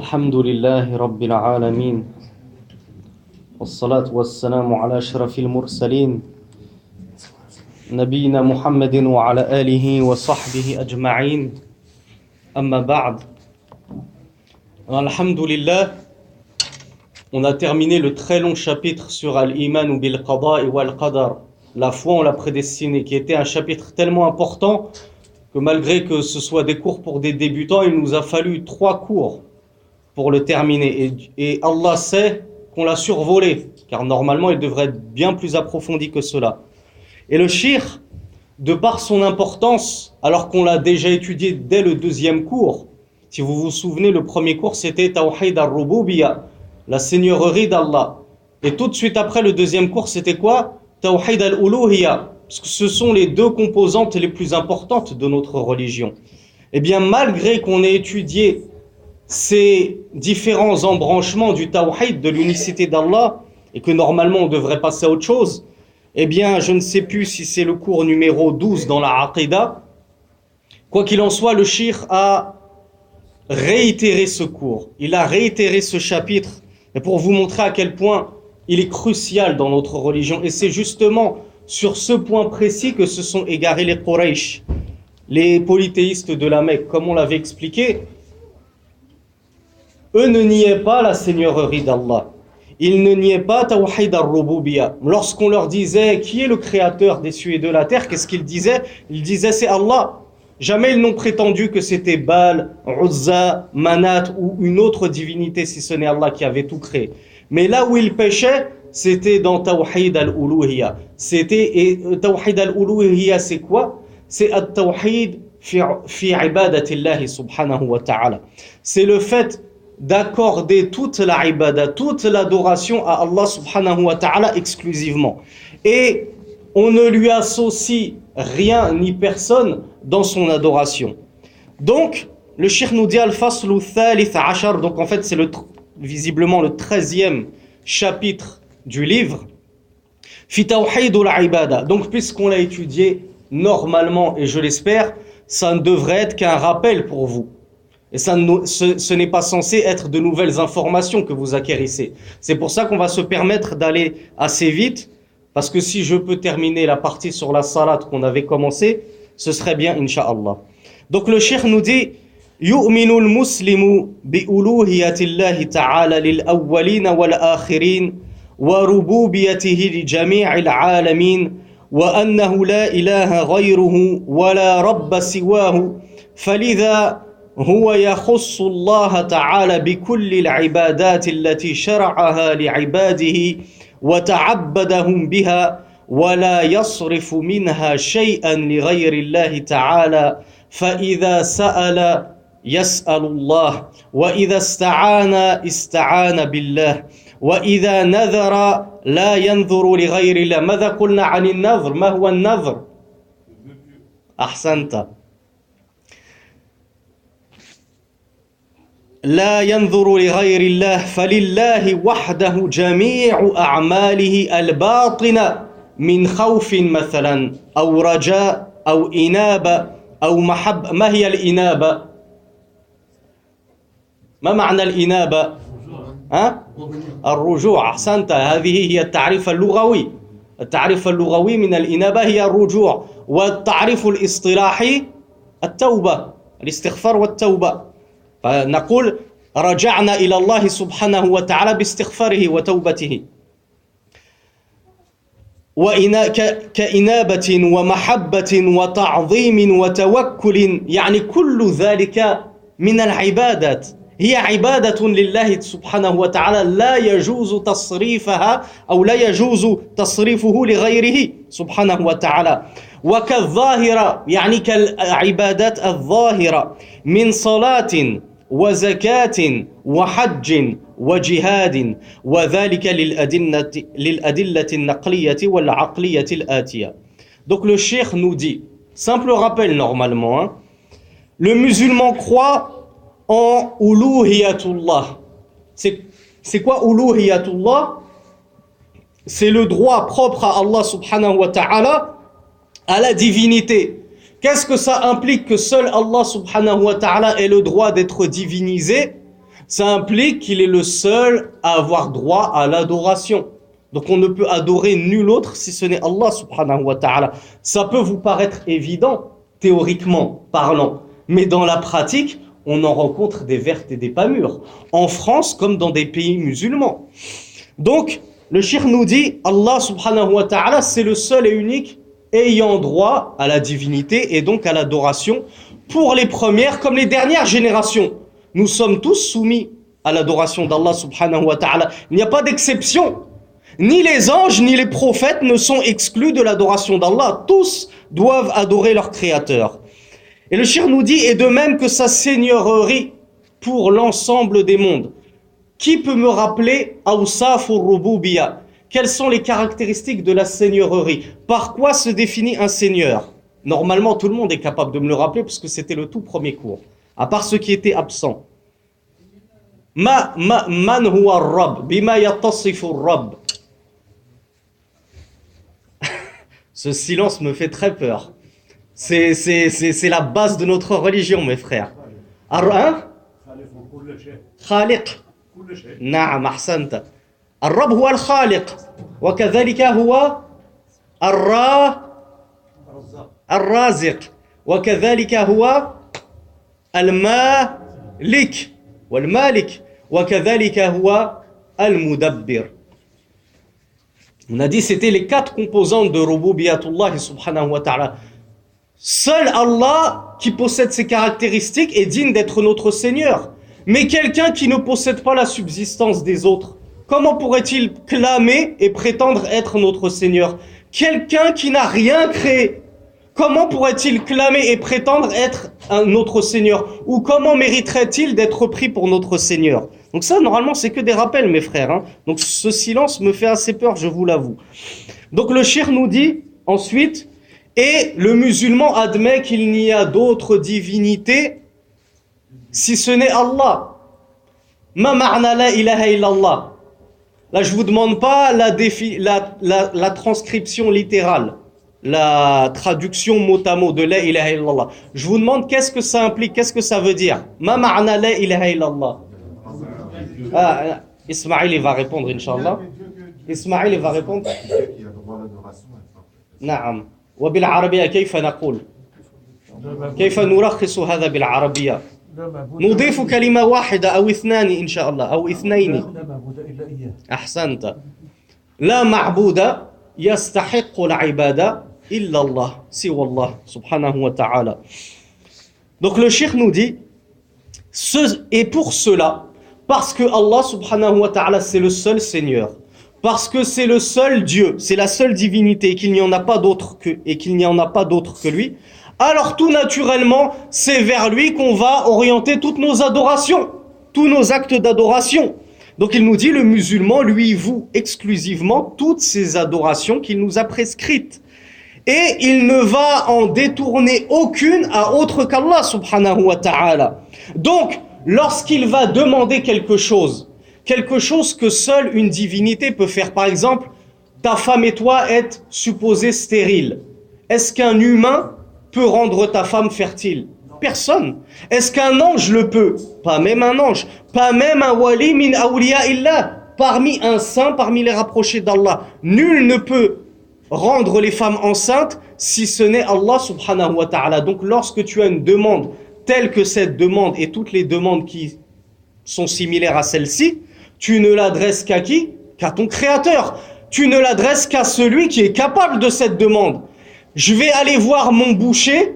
الحمد لله رب العالمين والصلاة والسلام على أشرف المرسلين نبينا محمد وعلى آله وصحبه أجمعين أما بعد. Alhamdulillah, on a terminé le très long chapitre sur Al-Iman ou Bil-Qada wa Al-Qadar, la foi en la prédestinée, qui était un chapitre tellement important que malgré que ce soit des cours pour des débutants, il nous a fallu 3 cours pour le terminer. Et Allah sait qu'on l'a survolé, car normalement il devrait être bien plus approfondi que cela. Et le shirk, de par son importance, alors qu'on l'a déjà étudié dès le 2e cours, si vous vous souvenez, le premier cours c'était Tawhid al-Rububiyya, la seigneurie d'Allah. Et tout de suite après, le 2e cours c'était quoi? Tawhid al-Uluhiyya, parce que ce sont les 2 composantes les plus importantes de notre religion. Et bien malgré qu'on ait étudié ces différents embranchements du Tawhid, de l'unicité d'Allah, et que normalement on devrait passer à autre chose, eh bien je ne sais plus si c'est le cours numéro 12 dans la Aqidah. Quoi qu'il en soit, le shirk a réitéré ce cours, il a réitéré ce chapitre, et pour vous montrer à quel point il est crucial dans notre religion. Et c'est justement sur ce point précis que se sont égarés les Quraysh, les polythéistes de la Mecque, comme on l'avait expliqué. Eux ne niaient pas la seigneurie d'Allah. Ils ne niaient pas Tawhid al-Rububiyya. Lorsqu'on leur disait qui est le créateur des cieux et de la terre, qu'est-ce qu'ils disaient? Ils disaient c'est Allah. Jamais ils n'ont prétendu que c'était Baal, Uzza, Manat ou une autre divinité si ce n'est Allah qui avait tout créé. Mais là où ils péchaient, c'était dans Tawhid al-Uluhiyya. Et Tawhid al-Uluhiyya, c'est quoi? C'est at-Tawhid fi ibadatillahi subhanahu wa ta'ala. C'est le fait d'accorder toute la ibada, toute l'adoration à Allah subhanahu wa ta'ala exclusivement. Et on ne lui associe rien ni personne dans son adoration. Donc, le shirk nous dit al-faslu thalith ashar, donc en fait c'est visiblement le 13e chapitre du livre, fi tawhid al-ibada. Donc puisqu'on l'a étudié normalement, et je l'espère, ça ne devrait être qu'un rappel pour vous. Et ce n'est pas censé être de nouvelles informations que vous acquérissez. C'est pour ça qu'on va se permettre d'aller assez vite, parce que si je peux terminer la partie sur la salat qu'on avait commencé, ce serait bien, incha'Allah. Donc le cheikh nous dit يؤمن المسلم بألوهية الله تعالى للأولين والآخرين وربوبيته لجميع العالمين وأنه لا إله غيره ولا رب سواه فلذا هو يخص الله تعالى بكل العبادات التي شرعها لعباده وتعبدهم بها ولا يصرف منها شيئا لغير الله تعالى فإذا سأل يسأل الله وإذا استعان بالله وإذا نذر لا ينذر لغير الله. ماذا قلنا عن النذر؟ ما هو النذر؟ أحسنت. لا ينظر لغير الله فلله وحده جميع أعماله الباطنة من خوف مثلا أو رجاء أو إنابة أو محبة. ما هي الإنابة؟ ما معنى الإنابة؟ الرجوع. أحسنت، هذه هي التعريف اللغوي. التعريف اللغوي من الإنابة هي الرجوع، والتعريف الاصطلاحي التوبة، الاستغفار والتوبة. فنقول رجعنا إلى الله سبحانه وتعالى باستغفاره وتوبته. كإنابة ومحبة وتعظيم وتوكل، يعني كل ذلك من العبادات، هي عبادة لله سبحانه وتعالى لا يجوز تصريفها أو لا يجوز تصريفه لغيره سبحانه وتعالى. وكالظاهرة، يعني كالعبادات الظاهرة من صلاة وزكاة وحج وجهاد وذلك للأدلة النقلية والعقلية الآتية. Donc le cheikh nous dit, simple rappel normalement, hein, le musulman croit en uluhiyatullah. C'est quoi uluhiyatullah? C'est le droit propre à Allah subhanahu wa ta'ala à la divinité. Qu'est-ce que ça implique que seul Allah subhanahu wa ta'ala ait le droit d'être divinisé? Ça implique qu'il est le seul à avoir droit à l'adoration. Donc on ne peut adorer nul autre si ce n'est Allah subhanahu wa ta'ala. Ça peut vous paraître évident, théoriquement parlant, mais dans la pratique, on en rencontre des vertes et des pas mûres, en France comme dans des pays musulmans. Donc, le cheikh nous dit, Allah subhanahu wa ta'ala, c'est le seul et unique ayant droit à la divinité et donc à l'adoration pour les premières comme les dernières générations. Nous sommes tous soumis à l'adoration d'Allah subhanahu wa ta'ala. Il n'y a pas d'exception. Ni les anges, ni les prophètes ne sont exclus de l'adoration d'Allah. Tous doivent adorer leur Créateur. Et le cheikh nous dit, et de même que sa seigneurie pour l'ensemble des mondes. Qui peut me rappeler Awsaf ar-Rububiyya? Quelles sont les caractéristiques de la seigneurie? Par quoi se définit un seigneur? Normalement, tout le monde est capable de me le rappeler parce que c'était le tout premier cours. À part ceux qui étaient absents. Man huwa ar-Rabb? Bima yattasifu ar-Rabb? Ce silence me fait très peur. C'est la base de notre religion, mes frères. Khaliq. نعم أحسنت الرب هو الخالق وكذلك هو الرازق وكذلك هو المالك والمالك وكذلك هو المدبر. On a dit c'était les 4 composantes de Rububiyatullah subhanahu wa ta'ala. Seul Allah qui possède ces caractéristiques est digne d'être notre Seigneur. Mais quelqu'un qui ne possède pas la subsistance des autres, comment pourrait-il clamer et prétendre être notre Seigneur? Quelqu'un qui n'a rien créé, comment pourrait-il clamer et prétendre être notre Seigneur? Ou comment mériterait-il d'être pris pour notre Seigneur? Donc ça, normalement, c'est que des rappels, mes frères. Hein. Donc ce silence me fait assez peur, je vous l'avoue. Donc le cheikh nous dit ensuite, et le musulman admet qu'il n'y a d'autres divinités si ce n'est Allah. Ma ma'na la ilaha illallah. Là, je vous demande pas la transcription littérale, la traduction mot à mot de la ilaha illallah. Je vous demande qu'est-ce que ça implique, qu'est-ce que ça veut dire. Ma ma'na la ilaha illallah. Ismaïl, il va répondre, Inch'Allah. Ismaïl, il va répondre. Naam. Wa bil arabiyya kayfa naqul? Kayfa nurakhis hadha bil arabiyya? نضيف كلمة واحدة أو اثنان إن شاء الله أو اثنين. أحسنت. لا معبود يستحق العبادة إلا الله سوى الله سبحانه وتعالى. Donc le cheikh nous dit, et pour cela, parce que Allah subhanahu wa ta'ala c'est le seul Seigneur, parce que c'est le seul Dieu, c'est la seule divinité et qu'il n'y en a pas d'autre que lui, alors tout naturellement, c'est vers lui qu'on va orienter toutes nos adorations, tous nos actes d'adoration. Donc il nous dit, le musulman lui voue exclusivement toutes ces adorations qu'il nous a prescrites. Et il ne va en détourner aucune à autre qu'Allah subhanahu wa ta'ala. Donc, lorsqu'il va demander quelque chose que seule une divinité peut faire, par exemple, ta femme et toi êtes supposés stériles. Est-ce qu'un humain peut rendre ta femme fertile? Personne. Est-ce qu'un ange le peut? Pas même un ange. Pas même un wali min awliya illah. Parmi un saint, parmi les rapprochés d'Allah. Nul ne peut rendre les femmes enceintes si ce n'est Allah subhanahu wa ta'ala. Donc lorsque tu as une demande telle que cette demande et toutes les demandes qui sont similaires à celle-ci, tu ne l'adresses qu'à qui? Qu'à ton créateur. Tu ne l'adresses qu'à celui qui est capable de cette demande. Je vais aller voir mon boucher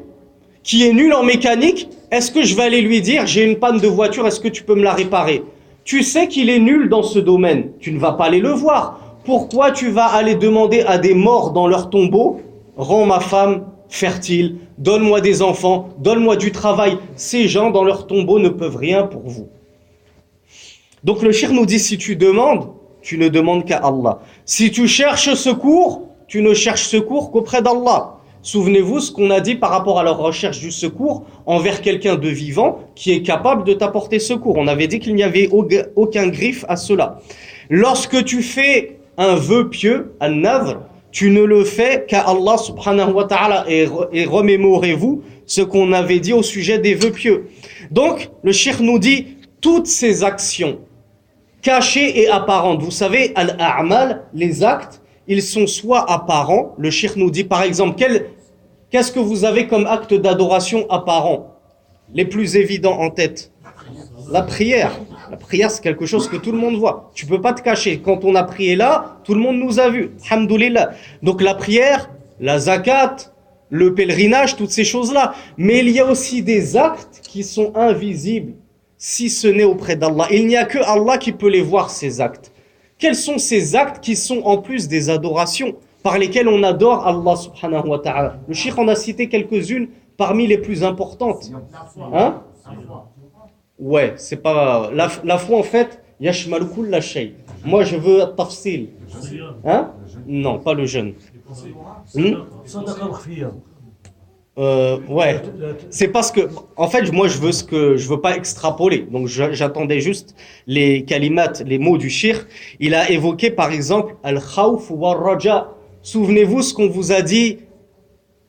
qui est nul en mécanique. Est-ce que je vais aller lui dire, j'ai une panne de voiture, est-ce que tu peux me la réparer? Tu sais qu'il est nul dans ce domaine. Tu ne vas pas aller le voir. Pourquoi tu vas aller demander à des morts dans leur tombeau, rends ma femme fertile, donne-moi des enfants, donne-moi du travail? Ces gens dans leur tombeau ne peuvent rien pour vous. Donc le cheikh nous dit, si tu demandes, tu ne demandes qu'à Allah. Si tu cherches secours, tu ne cherches secours qu'auprès d'Allah. Souvenez-vous ce qu'on a dit par rapport à la recherche du secours envers quelqu'un de vivant qui est capable de t'apporter secours. On avait dit qu'il n'y avait aucun griffe à cela. Lorsque tu fais un vœu pieux, un nadhr, tu ne le fais qu'à Allah subhanahu wa ta'ala. Et remémorez-vous ce qu'on avait dit au sujet des vœux pieux. Donc, le cheikh nous dit, toutes ces actions, cachées et apparentes, vous savez, al-a'mal, les actes, ils sont soit apparents, le cheikh nous dit par exemple, qu'est-ce que vous avez comme acte d'adoration apparent? Les plus évidents en tête. La prière. La prière, c'est quelque chose que tout le monde voit. Tu peux pas te cacher. Quand on a prié là, tout le monde nous a vus. Alhamdoulilah. Donc la prière, la zakat, le pèlerinage, toutes ces choses-là. Mais il y a aussi des actes qui sont invisibles, si ce n'est auprès d'Allah. Il n'y a que Allah qui peut les voir, ces actes. Quels sont ces actes qui sont en plus des adorations par lesquels on adore Allah subhanahu wa ta'ala? Le cheikh en a cité quelques-unes parmi les plus importantes. Hein? Ouais, c'est pas... La foi, en fait, yashmalu kulla shay. Moi, je veux tafsil. Hein? Non, pas le jeûne. Ouais, c'est parce que, en fait, moi, je veux pas extrapoler. Donc, j'attendais juste les kalimat, les mots du shir. Il a évoqué, par exemple, al-khawf wa raja. Souvenez-vous ce qu'on vous a dit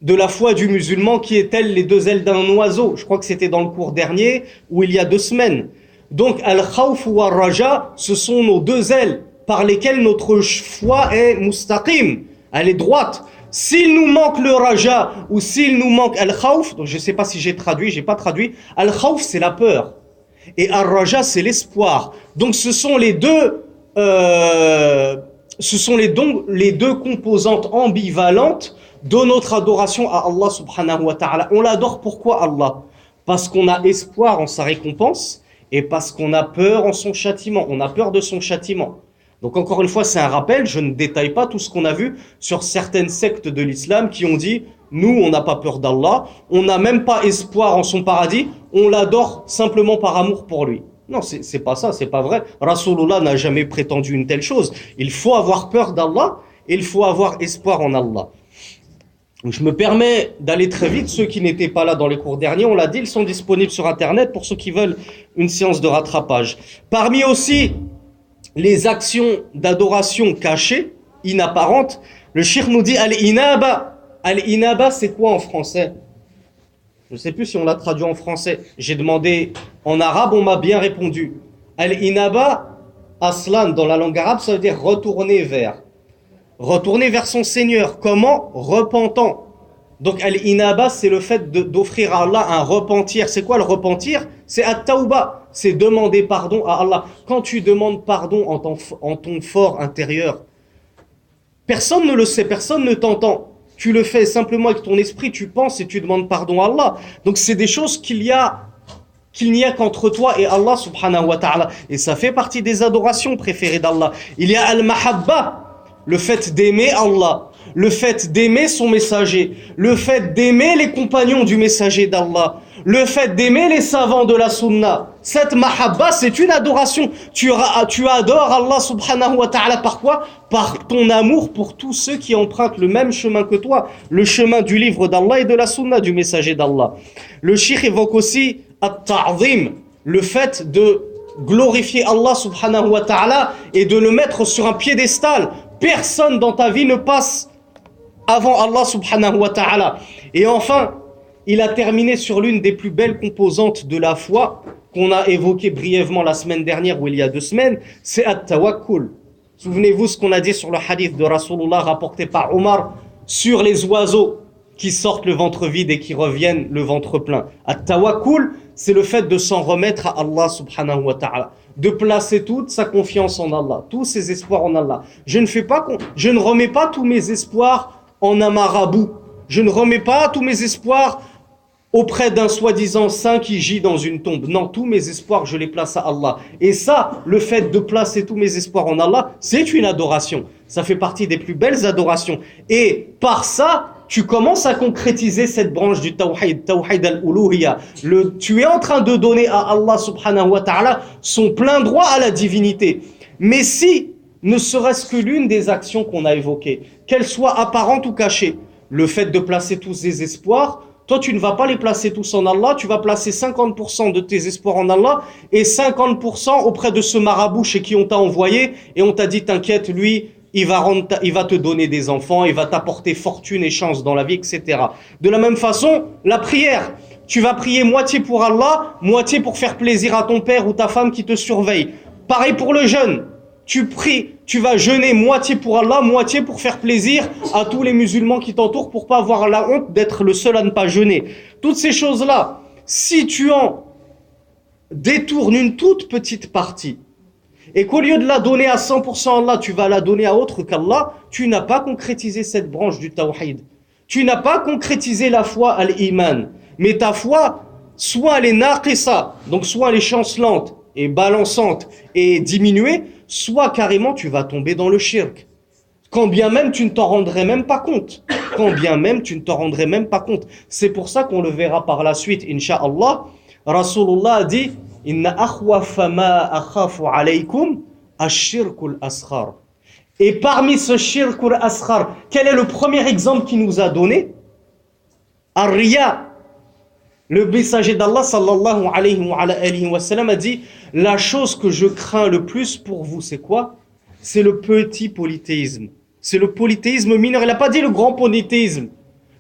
de la foi du musulman qui est telle les deux ailes d'un oiseau. Je crois que c'était dans le cours dernier ou il y a 2 semaines. Donc, al-khawf wa raja, ce sont nos 2 ailes par lesquelles notre foi est mustaqim. Elle est droite. S'il nous manque le raja ou s'il nous manque al-khawf, donc je ne sais pas si j'ai pas traduit, al-khawf c'est la peur et al-raja c'est l'espoir. Donc ce sont les deux composantes ambivalentes de notre adoration à Allah subhanahu wa ta'ala. On l'adore pourquoi Allah? Parce qu'on a espoir en sa récompense et parce qu'on a peur en son châtiment. On a peur de son châtiment. Donc encore une fois, c'est un rappel, je ne détaille pas tout ce qu'on a vu sur certaines sectes de l'islam qui ont dit « Nous, on n'a pas peur d'Allah, on n'a même pas espoir en son paradis, on l'adore simplement par amour pour lui. » Non, c'est pas ça, c'est pas vrai. Rasulullah n'a jamais prétendu une telle chose. Il faut avoir peur d'Allah et il faut avoir espoir en Allah. Donc, je me permets d'aller très vite. Ceux qui n'étaient pas là dans les cours derniers, on l'a dit, ils sont disponibles sur Internet pour ceux qui veulent une séance de rattrapage. Parmi aussi les actions d'adoration cachées, inapparentes, le cheikh nous dit al-inaba. Al-inaba, c'est quoi en français? Je ne sais plus si on l'a traduit en français. J'ai demandé en arabe, on m'a bien répondu. Al-inaba, aslan, dans la langue arabe, ça veut dire retourner vers. Retourner vers son Seigneur. Comment? Repentant. Donc al-inaba, c'est le fait d'offrir à Allah un repentir. C'est quoi le repentir? C'est at-tawba. C'est demander pardon à Allah. Quand tu demandes pardon en ton fort intérieur, personne ne le sait, personne ne t'entend. Tu le fais simplement avec ton esprit, tu penses et tu demandes pardon à Allah. Donc c'est des choses qu'il n'y a qu'entre toi et Allah subhanahu wa ta'ala. Et ça fait partie des adorations préférées d'Allah. Il y a al-mahabba, le fait d'aimer Allah, le fait d'aimer son messager, le fait d'aimer les compagnons du messager d'Allah, le fait d'aimer les savants de la sunna. Cette mahabba, c'est une adoration. Tu adores Allah subhanahu wa ta'ala par quoi? Par ton amour pour tous ceux qui empruntent le même chemin que toi, le chemin du livre d'Allah et de la sunna du messager d'Allah. Le cheikh évoque aussi at-ta'zim, le fait de glorifier Allah subhanahu wa ta'ala et de le mettre sur un piédestal. Personne dans ta vie ne passe avant Allah subhanahu wa ta'ala. Et enfin, il a terminé sur l'une des plus belles composantes de la foi qu'on a évoquée brièvement la semaine dernière ou il y a 2 semaines, c'est at-tawakkul. Souvenez-vous ce qu'on a dit sur le hadith de Rasulullah rapporté par Omar sur les oiseaux qui sortent le ventre vide et qui reviennent le ventre plein. At-tawakkul, c'est le fait de s'en remettre à Allah subhanahu wa ta'ala, de placer toute sa confiance en Allah, tous ses espoirs en Allah. Je ne remets pas tous mes espoirs en un marabout. Je ne remets pas tous mes espoirs auprès d'un soi-disant saint qui gît dans une tombe. Non, tous mes espoirs, je les place à Allah. Et ça, le fait de placer tous mes espoirs en Allah, c'est une adoration. Ça fait partie des plus belles adorations. Et par ça, tu commences à concrétiser cette branche du tawhid, tawhid al-uluhiyya. Tu es en train de donner à Allah subhanahu wa ta'ala son plein droit à la divinité. Mais si, ne serait-ce que l'une des actions qu'on a évoquées, qu'elle soit apparente ou cachée, le fait de placer tous ces espoirs, toi tu ne vas pas les placer tous en Allah, tu vas placer 50% de tes espoirs en Allah et 50% auprès de ce marabout chez qui on t'a envoyé et on t'a dit t'inquiète, lui il va te donner des enfants, il va t'apporter fortune et chance dans la vie, etc. De la même façon, la prière, Tu vas prier moitié pour Allah, moitié pour faire plaisir à ton père ou ta femme qui te surveille. Pareil pour le jeûne. Tu pries, tu vas jeûner moitié pour Allah, moitié pour faire plaisir à tous les musulmans qui t'entourent pour pas avoir la honte d'être le seul à ne pas jeûner. Toutes ces choses-là, si tu en détournes une toute petite partie, et qu'au lieu de la donner à 100% à Allah, tu vas la donner à autre qu'Allah, tu n'as pas concrétisé cette branche du tawhid. Tu n'as pas concrétisé la foi à l'iman. Mais ta foi, soit elle est naqisa, donc soit elle est chancelante et balançante et diminuée, soit carrément tu vas tomber dans le shirk. Quand bien même tu ne t'en rendrais même pas compte. Quand bien même tu ne t'en rendrais même pas compte. C'est pour ça qu'on le verra par la suite, incha'Allah. Rasulullah a dit « Inna akhwafa ma akhafu alaykum ash-shirkul asghar » Et parmi ce shirkul asghar, quel est le premier exemple qu'il nous a donné? Ar-riya. Le messager d'Allah sallallahu alayhi wa sallam a dit « La chose que je crains le plus pour vous, c'est quoi? C'est le petit polythéisme. C'est le polythéisme mineur. » Il n'a pas dit le grand polythéisme.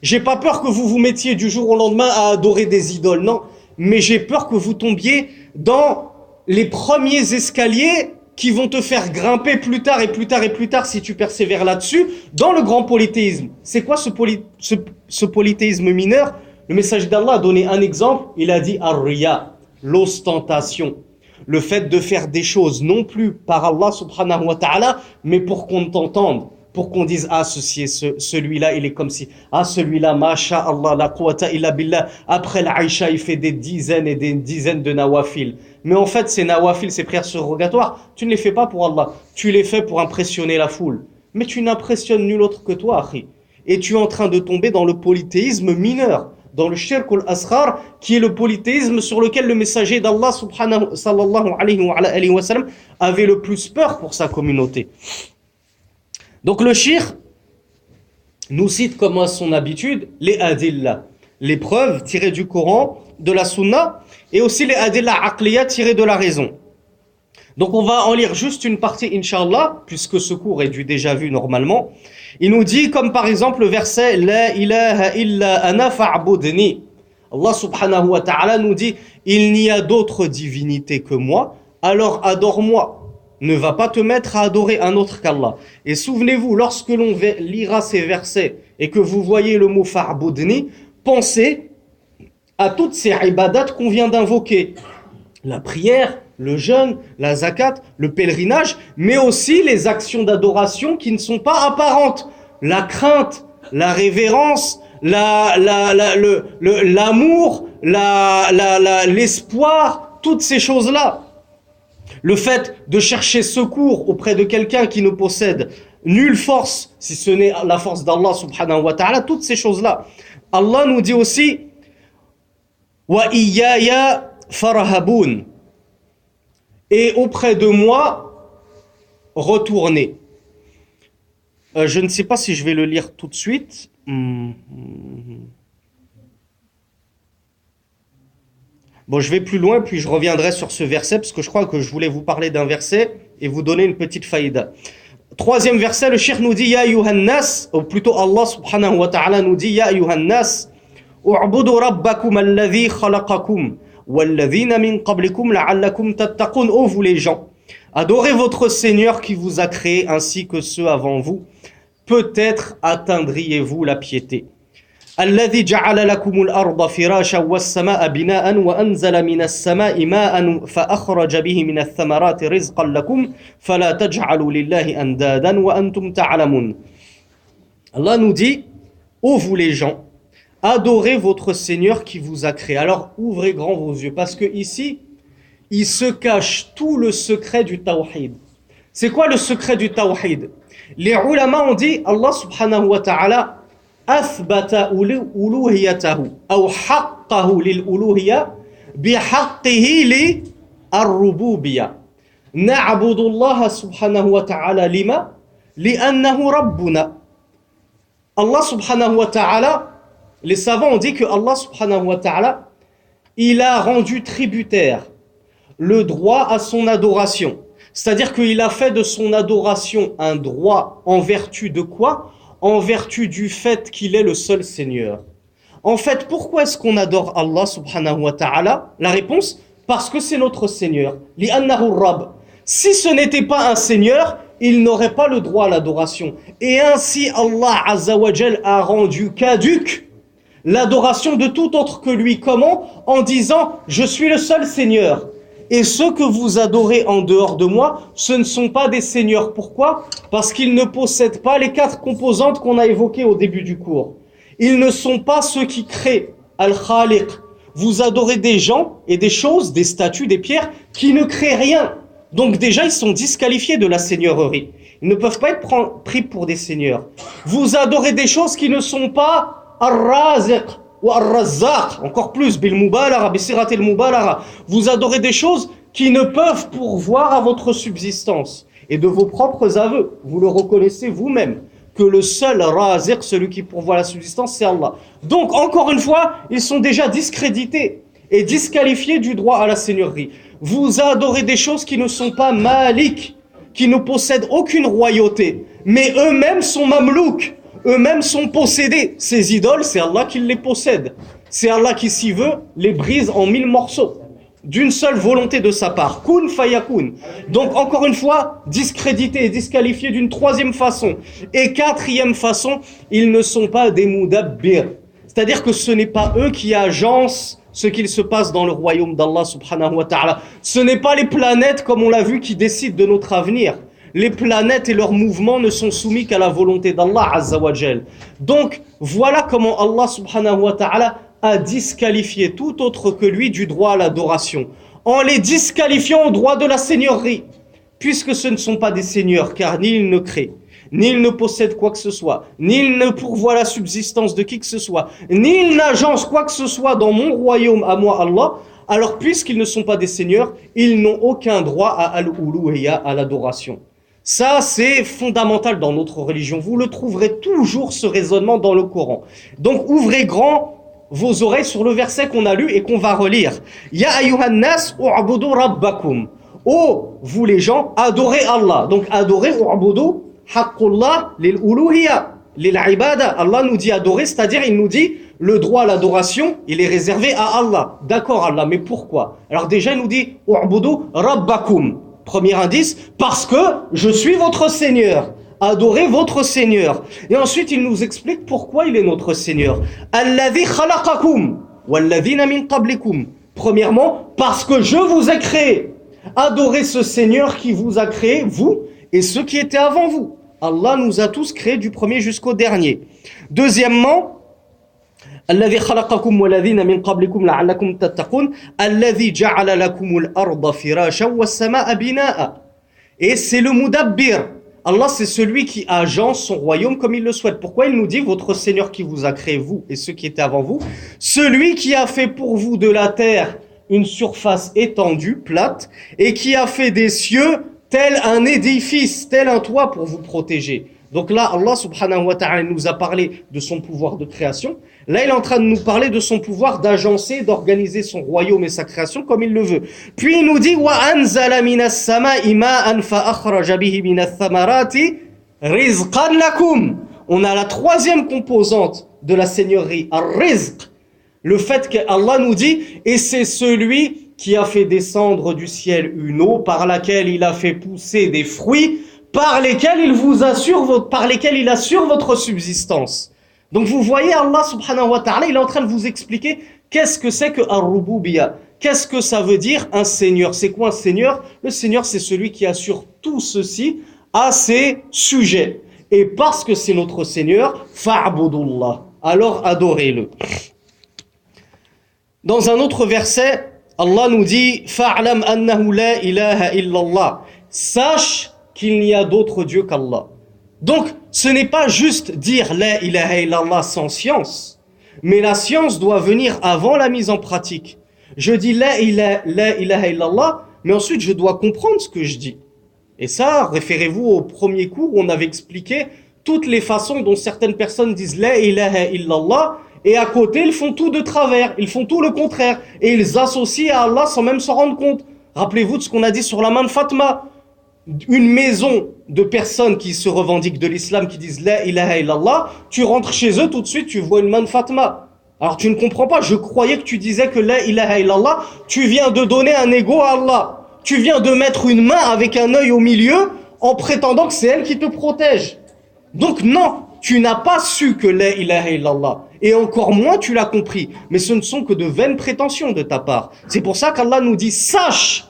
J'ai pas peur que vous vous mettiez du jour au lendemain à adorer des idoles. Non, mais j'ai peur que vous tombiez dans les premiers escaliers qui vont te faire grimper plus tard et plus tard et plus tard si tu persévères là-dessus, dans le grand polythéisme. C'est quoi ce polythéisme mineur? Le messager d'Allah a donné un exemple, il a dit « Ar-riya », l'ostentation. Le fait de faire des choses non plus par Allah subhanahu wa ta'ala, mais pour qu'on t'entende, pour qu'on dise « Ah, celui-là, il est comme si. Ah, celui-là, masha'Allah, la quwwata illa billah. » Après l'Aïcha, il fait des dizaines et des dizaines de nawafil. Mais en fait, ces nawafil, ces prières surrogatoires, tu ne les fais pas pour Allah. Tu les fais pour impressionner la foule. Mais tu n'impressionnes nul autre que toi, akhi. Et tu es en train de tomber dans le polythéisme mineur, dans le shirk al-asghar, qui est le polythéisme sur lequel le messager d'Allah sallallahu alayhi wa sallam avait le plus peur pour sa communauté. Donc le shirk nous cite comme à son habitude les adillah, les preuves tirées du Coran, de la Sunna, et aussi les adillah aqliya tirées de la raison. Donc on va en lire juste une partie, Inch'Allah, puisque ce cours est du déjà vu normalement. Il nous dit, comme par exemple le verset « La ilaha illa ana fa'budni ». Allah subhanahu wa ta'ala nous dit « Il n'y a d'autre divinité que moi, alors adore-moi. Ne va pas te mettre à adorer un autre qu'Allah. » Et souvenez-vous, lorsque l'on lira ces versets et que vous voyez le mot « fa'budni », pensez à toutes ces ibadat qu'on vient d'invoquer. La prière, le jeûne, la zakat, le pèlerinage, mais aussi les actions d'adoration qui ne sont pas apparentes. La crainte, la révérence, l'amour, l'espoir, toutes ces choses-là. Le fait de chercher secours auprès de quelqu'un qui ne possède nulle force, si ce n'est la force d'Allah subhanahu wa ta'ala, toutes ces choses-là. Allah nous dit aussi « Wa iyaya farhaboun » et auprès de moi, retournez. Je ne sais pas si je vais le lire tout de suite. Bon, je vais plus loin, puis je reviendrai sur ce verset, parce que je crois que je voulais vous parler d'un verset et vous donner une petite faïda. Troisième verset, le cheikh nous dit « Ya ayyuhan-nas » ou plutôt Allah subhanahu wa ta'ala nous dit « Ya ayyuhan-nas » u'budu rabbakum alladhi khalaqakum walladhina min qablikum la'allakum tattaqun. Ô vous les gens, adorez votre Seigneur qui vous a créé ainsi que ceux avant vous. Peut-être atteindriez-vous la piété. Alladhi ja'ala lakumul arda firashan was-samaa'a bina'an wa anzala minas samaa'i ma'an fa akhraja bihi minath thamarati rizqan lakum fala taj'alu lillahi andadan wa antum ta'lamun. Allah nous dit, ô vous les gens, adorez votre Seigneur qui vous a créé. Alors ouvrez grand vos yeux, parce que ici, il se cache tout le secret du tawhid. C'est quoi le secret du tawhid? Les ulama ont dit, Allah subhanahu wa ta'ala athbata uluhiyatahu ou haqqahu lil uluhiyya bihaqqihi li ar-rububiyya. Na'budu Allah subhanahu wa ta'ala lima li'annahu rabbuna. Allah subhanahu wa ta'ala, les savants ont dit que Allah subhanahu wa ta'ala, il a rendu tributaire le droit à son adoration. C'est-à-dire qu'il a fait de son adoration un droit en vertu de quoi? En vertu du fait qu'il est le seul Seigneur. En fait, pourquoi est-ce qu'on adore Allah subhanahu wa ta'ala? La réponse, parce que c'est notre Seigneur. Li'annahu Rabb. Si ce n'était pas un Seigneur, il n'aurait pas le droit à l'adoration. Et ainsi, Allah Azza wa Jal a rendu caduque l'adoration de tout autre que lui. Comment? En disant, je suis le seul Seigneur. Et ceux que vous adorez en dehors de moi, ce ne sont pas des seigneurs. Pourquoi? Parce qu'ils ne possèdent pas les 4 composantes qu'on a évoquées au début du cours. Ils ne sont pas ceux qui créent. Al-Khaliq. Vous adorez des gens et des choses, des statues, des pierres, qui ne créent rien. Donc déjà, ils sont disqualifiés de la seigneurie. Ils ne peuvent pas être pris pour des seigneurs. Vous adorez des choses qui ne sont pas Ar-Raziq ou Ar-Razzaq, encore plus, bil mubalara, bi sirat al mubalara. Vous adorez des choses qui ne peuvent pourvoir à votre subsistance. Et de vos propres aveux, vous le reconnaissez vous-même, que le seul Raziq, celui qui pourvoit la subsistance, c'est Allah. Donc, encore une fois, ils sont déjà discrédités et disqualifiés du droit à la seigneurie. Vous adorez des choses qui ne sont pas Malik, qui ne possèdent aucune royauté, mais eux-mêmes sont Mamlouk. Eux-mêmes sont possédés. Ces idoles, c'est Allah qui les possède. C'est Allah qui, s'y veut, les brise en 1000 morceaux. D'une seule volonté de sa part. Kun fayakun. Donc, encore une fois, discrédités et disqualifiés d'une 3e façon. Et 4e façon, ils ne sont pas des mudabbir. C'est-à-dire que ce n'est pas eux qui agencent ce qu'il se passe dans le royaume d'Allah subhanahu wa ta'ala. Ce n'est pas les planètes, comme on l'a vu, qui décident de notre avenir. Les planètes et leurs mouvements ne sont soumis qu'à la volonté d'Allah Azza wa Jal. Donc, voilà comment Allah subhanahu wa ta'ala a disqualifié tout autre que lui du droit à l'adoration. En les disqualifiant au droit de la seigneurie. Puisque ce ne sont pas des seigneurs, car ni ils ne créent, ni ils ne possèdent quoi que ce soit, ni ils ne pourvoient la subsistance de qui que ce soit, ni ils n'agencent quoi que ce soit dans mon royaume à moi Allah. Alors, puisqu'ils ne sont pas des seigneurs, ils n'ont aucun droit à al-uluhiyya, à l'adoration. Ça, c'est fondamental dans notre religion. Vous le trouverez toujours, ce raisonnement, dans le Coran. Donc, ouvrez grand vos oreilles sur le verset qu'on a lu et qu'on va relire. Ya ayyuhan nas u'budu rabbakum. Oh, vous les gens, adorez Allah. Donc, adorez u'budu haqqullah lil uluhiyya, lil ibada. Allah nous dit adorer, c'est-à-dire, il nous dit le droit à l'adoration, il est réservé à Allah. D'accord, Allah, mais pourquoi? Alors, déjà, il nous dit u'budu rabbakum. Premier indice, parce que je suis votre Seigneur. Adorez votre Seigneur. Et ensuite, il nous explique pourquoi il est notre Seigneur. Alladhi khalaqakum walladhina min qablikum. Premièrement, parce que je vous ai créé. Adorez ce Seigneur qui vous a créé, vous et ceux qui étaient avant vous. Allah nous a tous créés du premier jusqu'au dernier. Deuxièmement, الذي خلقكم والذين من قبلكم لعلكم تتقون الذي جعل لكم الأرض فراشا والسماء بناء. Et c'est le mudabbir. Allah, c'est celui qui agence son royaume comme il le souhaite. Pourquoi il nous dit votre Seigneur qui vous a créé, vous et ceux qui étaient avant vous, celui qui a fait pour vous de la terre une surface étendue, plate, et qui a fait des cieux tel un édifice, tel un toit pour vous protéger. Donc là, Allah subhanahu wa ta'ala nous a parlé de son pouvoir de création. Là, il est en train de nous parler de son pouvoir d'agencer, d'organiser son royaume et sa création comme il le veut. Puis il nous dit wa anzala minas sama'i ma'an fa akhraja bihi minath thamarati rizqan lakum. On a la 3e composante de la seigneurie, ar-rizq. Le fait qu'Allah nous dit et c'est celui qui a fait descendre du ciel une eau par laquelle il a fait pousser des fruits par lesquels il assure votre subsistance. Donc vous voyez, Allah subhanahu wa ta'ala, il est en train de vous expliquer qu'est-ce que c'est que ar-rububiyya. Qu'est-ce que ça veut dire un seigneur? C'est quoi un seigneur? Le seigneur, c'est celui qui assure tout ceci à ses sujets. Et parce que c'est notre seigneur, fa'budullah. Alors adorez-le. Dans un autre verset, Allah nous dit fa'lam annahu la ilaha illallah. Sache qu'il n'y a d'autre Dieu qu'Allah. Donc, ce n'est pas juste dire la ilaha illallah sans science, mais la science doit venir avant la mise en pratique. Je dis la ilaha illallah, mais ensuite je dois comprendre ce que je dis. Et ça, référez-vous au premier cours où on avait expliqué toutes les façons dont certaines personnes disent la ilaha illallah, et à côté, ils font tout de travers, ils font tout le contraire, et ils associent à Allah sans même s'en rendre compte. Rappelez-vous de ce qu'on a dit sur la main de Fatma. Une maison de personnes qui se revendiquent de l'islam, qui disent la ilaha illallah, tu rentres chez eux, tout de suite tu vois une main de Fatma. Alors tu ne comprends pas, je croyais que tu disais que la ilaha illallah, tu viens de donner un ego à Allah. Tu viens de mettre une main avec un œil au milieu en prétendant que c'est elle qui te protège. Donc non, tu n'as pas su que la ilaha illallah. Et encore moins tu l'as compris. Mais ce ne sont que de vaines prétentions de ta part. C'est pour ça qu'Allah nous dit, sache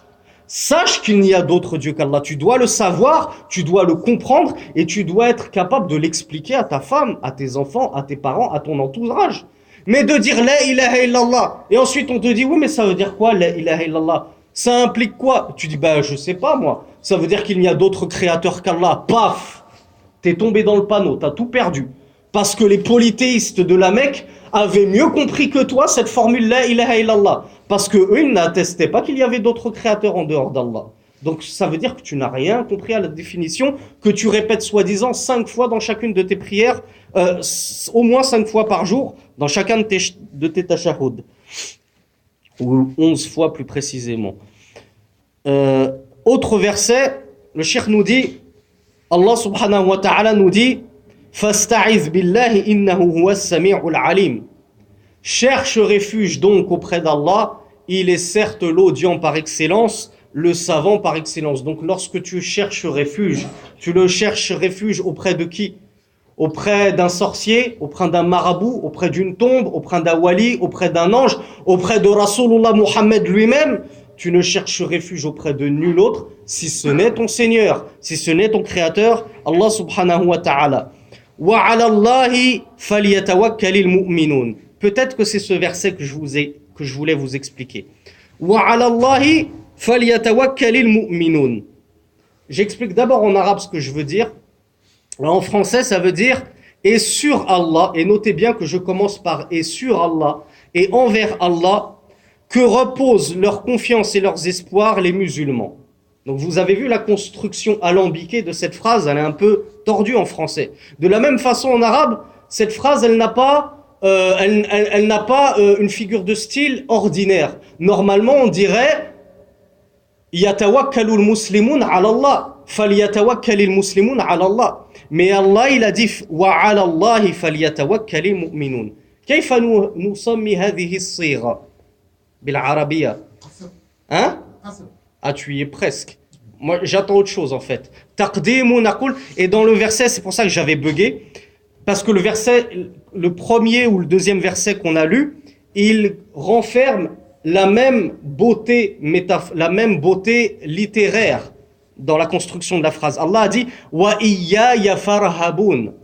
qu'il n'y a d'autre Dieu qu'Allah. Tu dois le savoir, tu dois le comprendre et tu dois être capable de l'expliquer à ta femme, à tes enfants, à tes parents, à ton entourage. Mais de dire la ilaha illallah et ensuite on te dit, oui mais ça veut dire quoi la ilaha illallah? Ça implique quoi? Tu dis, je sais pas moi. Ça veut dire qu'il n'y a d'autre créateur qu'Allah. Paf! T'es tombé dans le panneau, t'as tout perdu. Parce que les polythéistes de la Mecque avaient mieux compris que toi cette formule la ilaha illallah. Parce que eux, ils n'attestaient pas qu'il y avait d'autres créateurs en dehors d'Allah. Donc ça veut dire que tu n'as rien compris à la définition que tu répètes soi-disant 5 fois dans chacune de tes prières, au moins 5 fois par jour, dans chacun de tes tashahhud. Ou 11 fois plus précisément. Autre verset, le cheikh nous dit, Allah subhanahu wa ta'ala nous dit, فَاسْتَعِذْ بِاللَّهِ إِنَّهُ هُوَ السَّمِيعُ الْعَلِيمُ. Cherche refuge donc auprès d'Allah, il est certes l'audient par excellence, le savant par excellence. Donc lorsque tu cherches refuge, tu le cherches refuge auprès de qui? Auprès d'un sorcier, auprès d'un marabout, auprès d'une tombe, auprès d'un wali, auprès d'un ange, auprès de Rasulullah Muhammad lui-même. Tu ne cherches refuge auprès de nul autre, si ce n'est ton Seigneur, si ce n'est ton Créateur, Allah subhanahu wa ta'ala. وَعَلَى اللَّهِ فَلْيَتَوَكَّلِ الْمُؤْمِنُونَ. Peut-être que c'est ce verset que je voulais vous expliquer. وَعَلَى اللَّهِ فَلْيَتَوَكَّلِ الْمُؤْمِنُونَ. J'explique d'abord en arabe ce que je veux dire. En français, ça veut dire « et sur Allah », et notez bien que je commence par « et sur Allah », et envers Allah, que reposent leur confiance et leurs espoirs les musulmans. Donc vous avez vu la construction alambiquée de cette phrase, elle est un peu tordue en français. De la même façon en arabe, cette phrase, elle n'a pas une figure de style ordinaire. Normalement, on dirait « Yatawakkalul muslimun ala Allah ». فَلْيَتَوَكَّلِ الْمُسْلِمُونَ عَلَى اللَّهِ. Mais Allah, il a dit وَعَلَى اللَّهِ فَلْيَتَوَكَّلِ الْمُؤْمِنُونَ. كيف نسمي هذه الصيغة بالعربية؟ Hein? Ah, tu y es presque. Moi, j'attends autre chose en fait. تَقْدِيمُ نَقُولُ. Et dans le verset, c'est pour ça que j'avais bugué, parce que le verset, le premier ou le deuxième verset qu'on a lu, il renferme la même beauté littéraire dans la construction de la phrase. Allah a dit wa iyaya farhabun.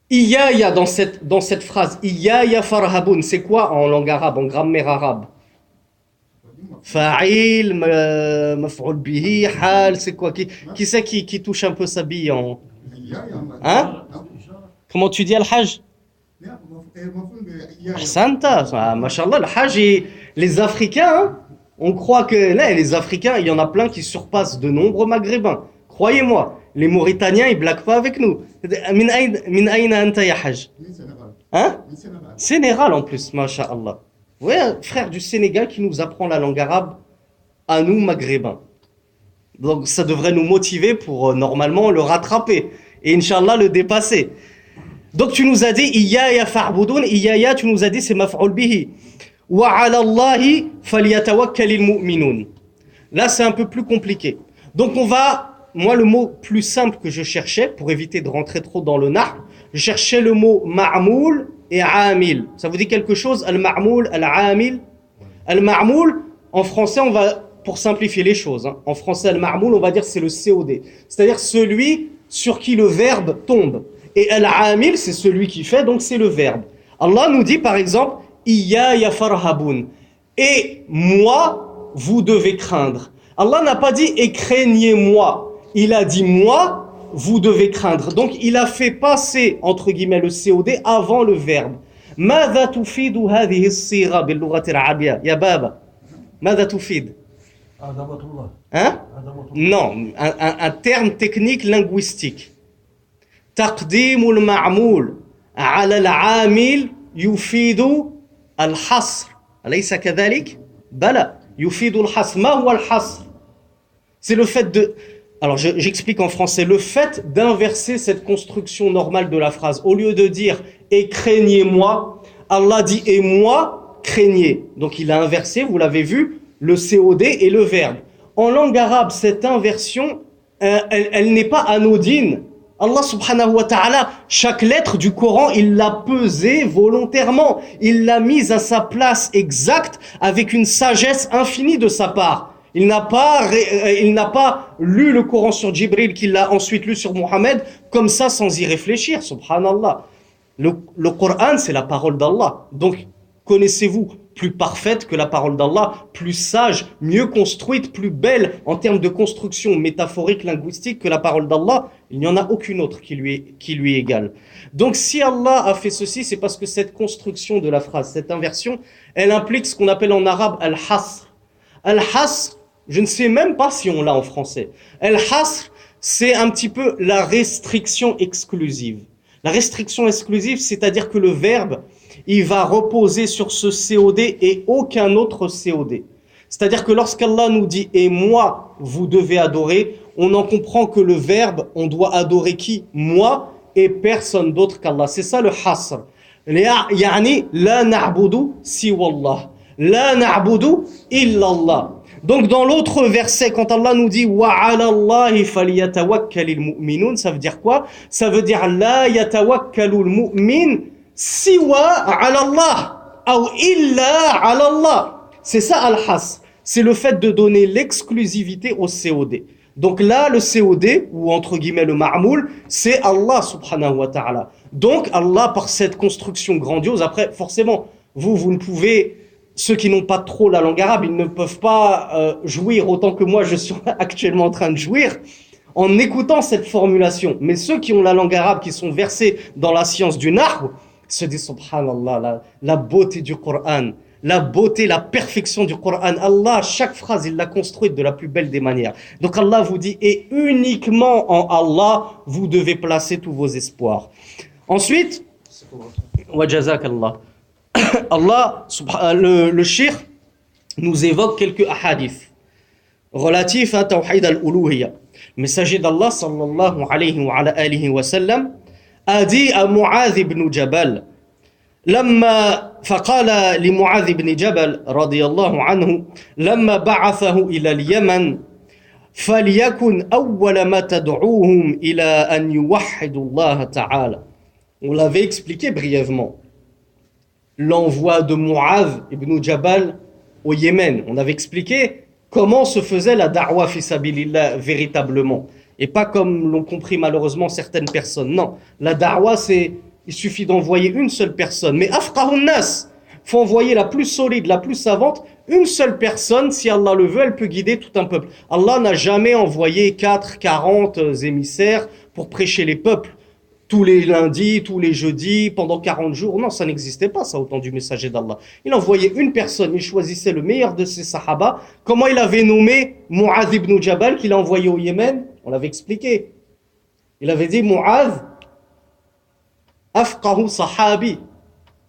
Iyaya dans cette phrase, iyaya farhabun, c'est quoi en langue arabe, en grammaire arabe? Fa'il, maf'ul bihi, hal, c'est quoi? Qui c'est qui touche un peu sa bille en... Hein? Comment tu dis al-hajj? Ahsanta, mashallah, al-hajj, les Africains, hein? On croit que là, les Africains, il y en a plein qui surpassent de nombreux Maghrébins. Croyez-moi, les Mauritaniens, ils blaguent pas avec nous. Min aïna anta ya hajj? Hein? Sénégal en plus, masha'Allah. Vous voyez, un frère du Sénégal qui nous apprend la langue arabe à nous, Maghrébins. Donc ça devrait nous motiver pour normalement le rattraper et Inch'Allah le dépasser. Donc tu nous as dit, Iyaya fa'budun, Iyaya, tu nous as dit, c'est maf'ul bihi. وَعَلَى اللَّهِ فَلْيَتَوَكَّلِ الْمُؤْمِنُونَ. Là, c'est un peu plus compliqué. Donc, moi, le mot plus simple que je cherchais, pour éviter de rentrer trop dans le nahr, je cherchais le mot ma'moul et amil. Ça vous dit quelque chose? Al-ma'moul, al-amil. Al-ma'moul, en français, pour simplifier les choses, hein, en français, al-ma'moul, on va dire c'est le COD. C'est-à-dire celui sur qui le verbe tombe. Et al-amil, c'est celui qui fait, donc c'est le verbe. Allah nous dit, par exemple, Iyaya farhabun. Et moi, vous devez craindre. Allah n'a pas dit et craignez-moi. Il a dit moi, vous devez craindre. Donc il a fait passer entre guillemets le COD avant le verbe. ماذا تفيد هذه الصيغة باللغة العربية يا بابا؟ ماذا تفيد؟ Hein? Non, un terme technique linguistique. تقديم المعمول على العامل يفيد الحصر أليس كذلك؟ بلى يفيد الحصر. ما هو الحصر؟ C'est le fait Alors j'explique en français. Le fait d'inverser cette construction normale de la phrase, au lieu de dire « et craignez-moi », Allah dit « et moi, craignez ». Donc il a inversé, vous l'avez vu, le COD et le verbe. En langue arabe, cette inversion, elle n'est pas anodine. Allah subhanahu wa ta'ala, chaque lettre du Coran, il l'a pesée volontairement. Il l'a mise à sa place exacte avec une sagesse infinie de sa part. Il n'a pas lu le Coran sur Jibril, qu'il l'a ensuite lu sur Mohammed, comme ça sans y réfléchir, subhanallah. Le Coran, c'est la parole d'Allah. Donc, connaissez-vous plus parfaite que la parole d'Allah, plus sage, mieux construite, plus belle en termes de construction métaphorique, linguistique que la parole d'Allah? Il n'y en a aucune autre qui lui est égale. Donc si Allah a fait ceci, c'est parce que cette construction de la phrase, cette inversion, elle implique ce qu'on appelle en arabe al-hasr. Al-hasr, je ne sais même pas si on l'a en français. Al-hasr, c'est un petit peu la restriction exclusive. La restriction exclusive, c'est-à-dire que le verbe, il va reposer sur ce COD et aucun autre COD. C'est-à-dire que lorsqu'Allah nous dit « et moi, vous devez adorer », on en comprend que le verbe, on doit adorer qui? Moi et personne d'autre qu'Allah. C'est ça le hasr. Yani, la na'budu siwallah. La na'budu illallah. Donc dans l'autre verset, quand Allah nous dit « wa 'ala Allahi falyatawakkalil mu'minun », ça veut dire quoi? Ça veut dire « la yatawakkalul mu'min » siwa ala Allah ou illa ala Allah. C'est ça al-hasr. C'est le fait de donner l'exclusivité au COD. Donc là, le COD, ou entre guillemets le ma'moul, c'est Allah subhanahu wa ta'ala. Donc Allah, par cette construction grandiose, après, forcément, vous ne pouvez, ceux qui n'ont pas trop la langue arabe, ils ne peuvent pas jouir autant que moi je suis actuellement en train de jouir en écoutant cette formulation. Mais ceux qui ont la langue arabe, qui sont versés dans la science du nahw, se dit subhanallah, la beauté du Coran, la beauté, la perfection du Coran. Allah, chaque phrase, il l'a construite de la plus belle des manières. Donc Allah vous dit, et uniquement en Allah, vous devez placer tous vos espoirs. Ensuite, wa jazakallah. Allah, le shir, nous évoque quelques hadiths relatifs à Tawhid al-Uluhiyya. Le messager d'Allah, sallallahu alayhi wa sallam, a dit à Mu'adh ibn Jabal, فقال لمعاذ بن جبل رضي الله عنه لما بعثه إلى اليمن فليكن أول ما تدعوهم إلى أن يوحدوا الله تعالى. On l'avait expliqué brièvement. L'envoi de Mu'adh ibn Jabal au Yémen. On avait expliqué comment se faisait la da'wa fi sabilillah véritablement. Et pas comme l'ont compris malheureusement certaines personnes. Non, la da'wa, il suffit d'envoyer une seule personne. Mais afqahun nas, faut envoyer la plus solide, la plus savante. Une seule personne, si Allah le veut, elle peut guider tout un peuple. Allah n'a jamais envoyé 40 émissaires pour prêcher les peuples. Tous les lundis, tous les jeudis, pendant 40 jours. Non, ça n'existait pas, ça, au temps du messager d'Allah. Il envoyait une personne, il choisissait le meilleur de ses sahaba. Comment il avait nommé Mu'adh ibn Jabal, qu'il a envoyé au Yémen? On l'avait expliqué. Il avait dit Mu'adh, afqahu sahabi.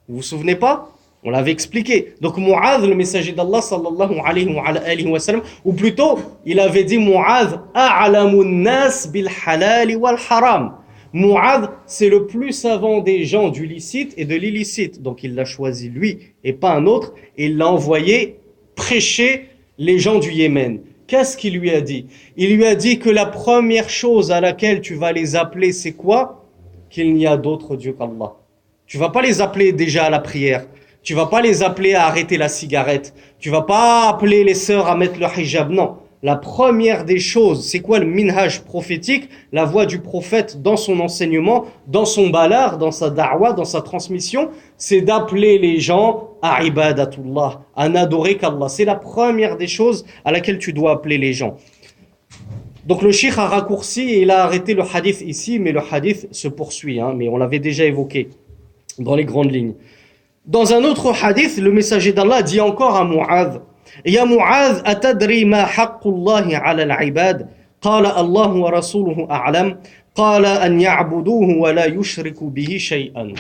Vous vous souvenez pas? On l'avait expliqué. Donc Mu'adh, le messager d'Allah, sallallahu alayhi wa sallam, ou plutôt, il avait dit Mu'adh, a'lamun nas bil halal wal haram. Mu'adh, c'est le plus savant des gens du licite et de l'illicite. Donc il l'a choisi lui et pas un autre. Et il l'a envoyé prêcher les gens du Yémen. Qu'est-ce qu'il lui a dit? Il lui a dit que la première chose à laquelle tu vas les appeler, c'est quoi? Qu'il n'y a d'autre Dieu qu'Allah. Tu vas pas les appeler déjà à la prière. Tu vas pas les appeler à arrêter la cigarette. Tu vas pas appeler les sœurs à mettre le hijab. Non. La première des choses, c'est quoi le minhaj prophétique? La voix du prophète dans son enseignement, dans son balar, dans sa da'wa, dans sa transmission, c'est d'appeler les gens à ibadatullah, à n'adorer qu'Allah. C'est la première des choses à laquelle tu dois appeler les gens. Donc le cheikh a raccourci et il a arrêté le hadith ici, mais le hadith se poursuit, mais on l'avait déjà évoqué dans les grandes lignes. Dans un autre hadith, le messager d'Allah dit encore à Mu'adh, يا معاذ أتدري ما حق الله على العباد قال الله ورسوله أعلم قال أن يعبدوه ولا يشركوا به شيئا.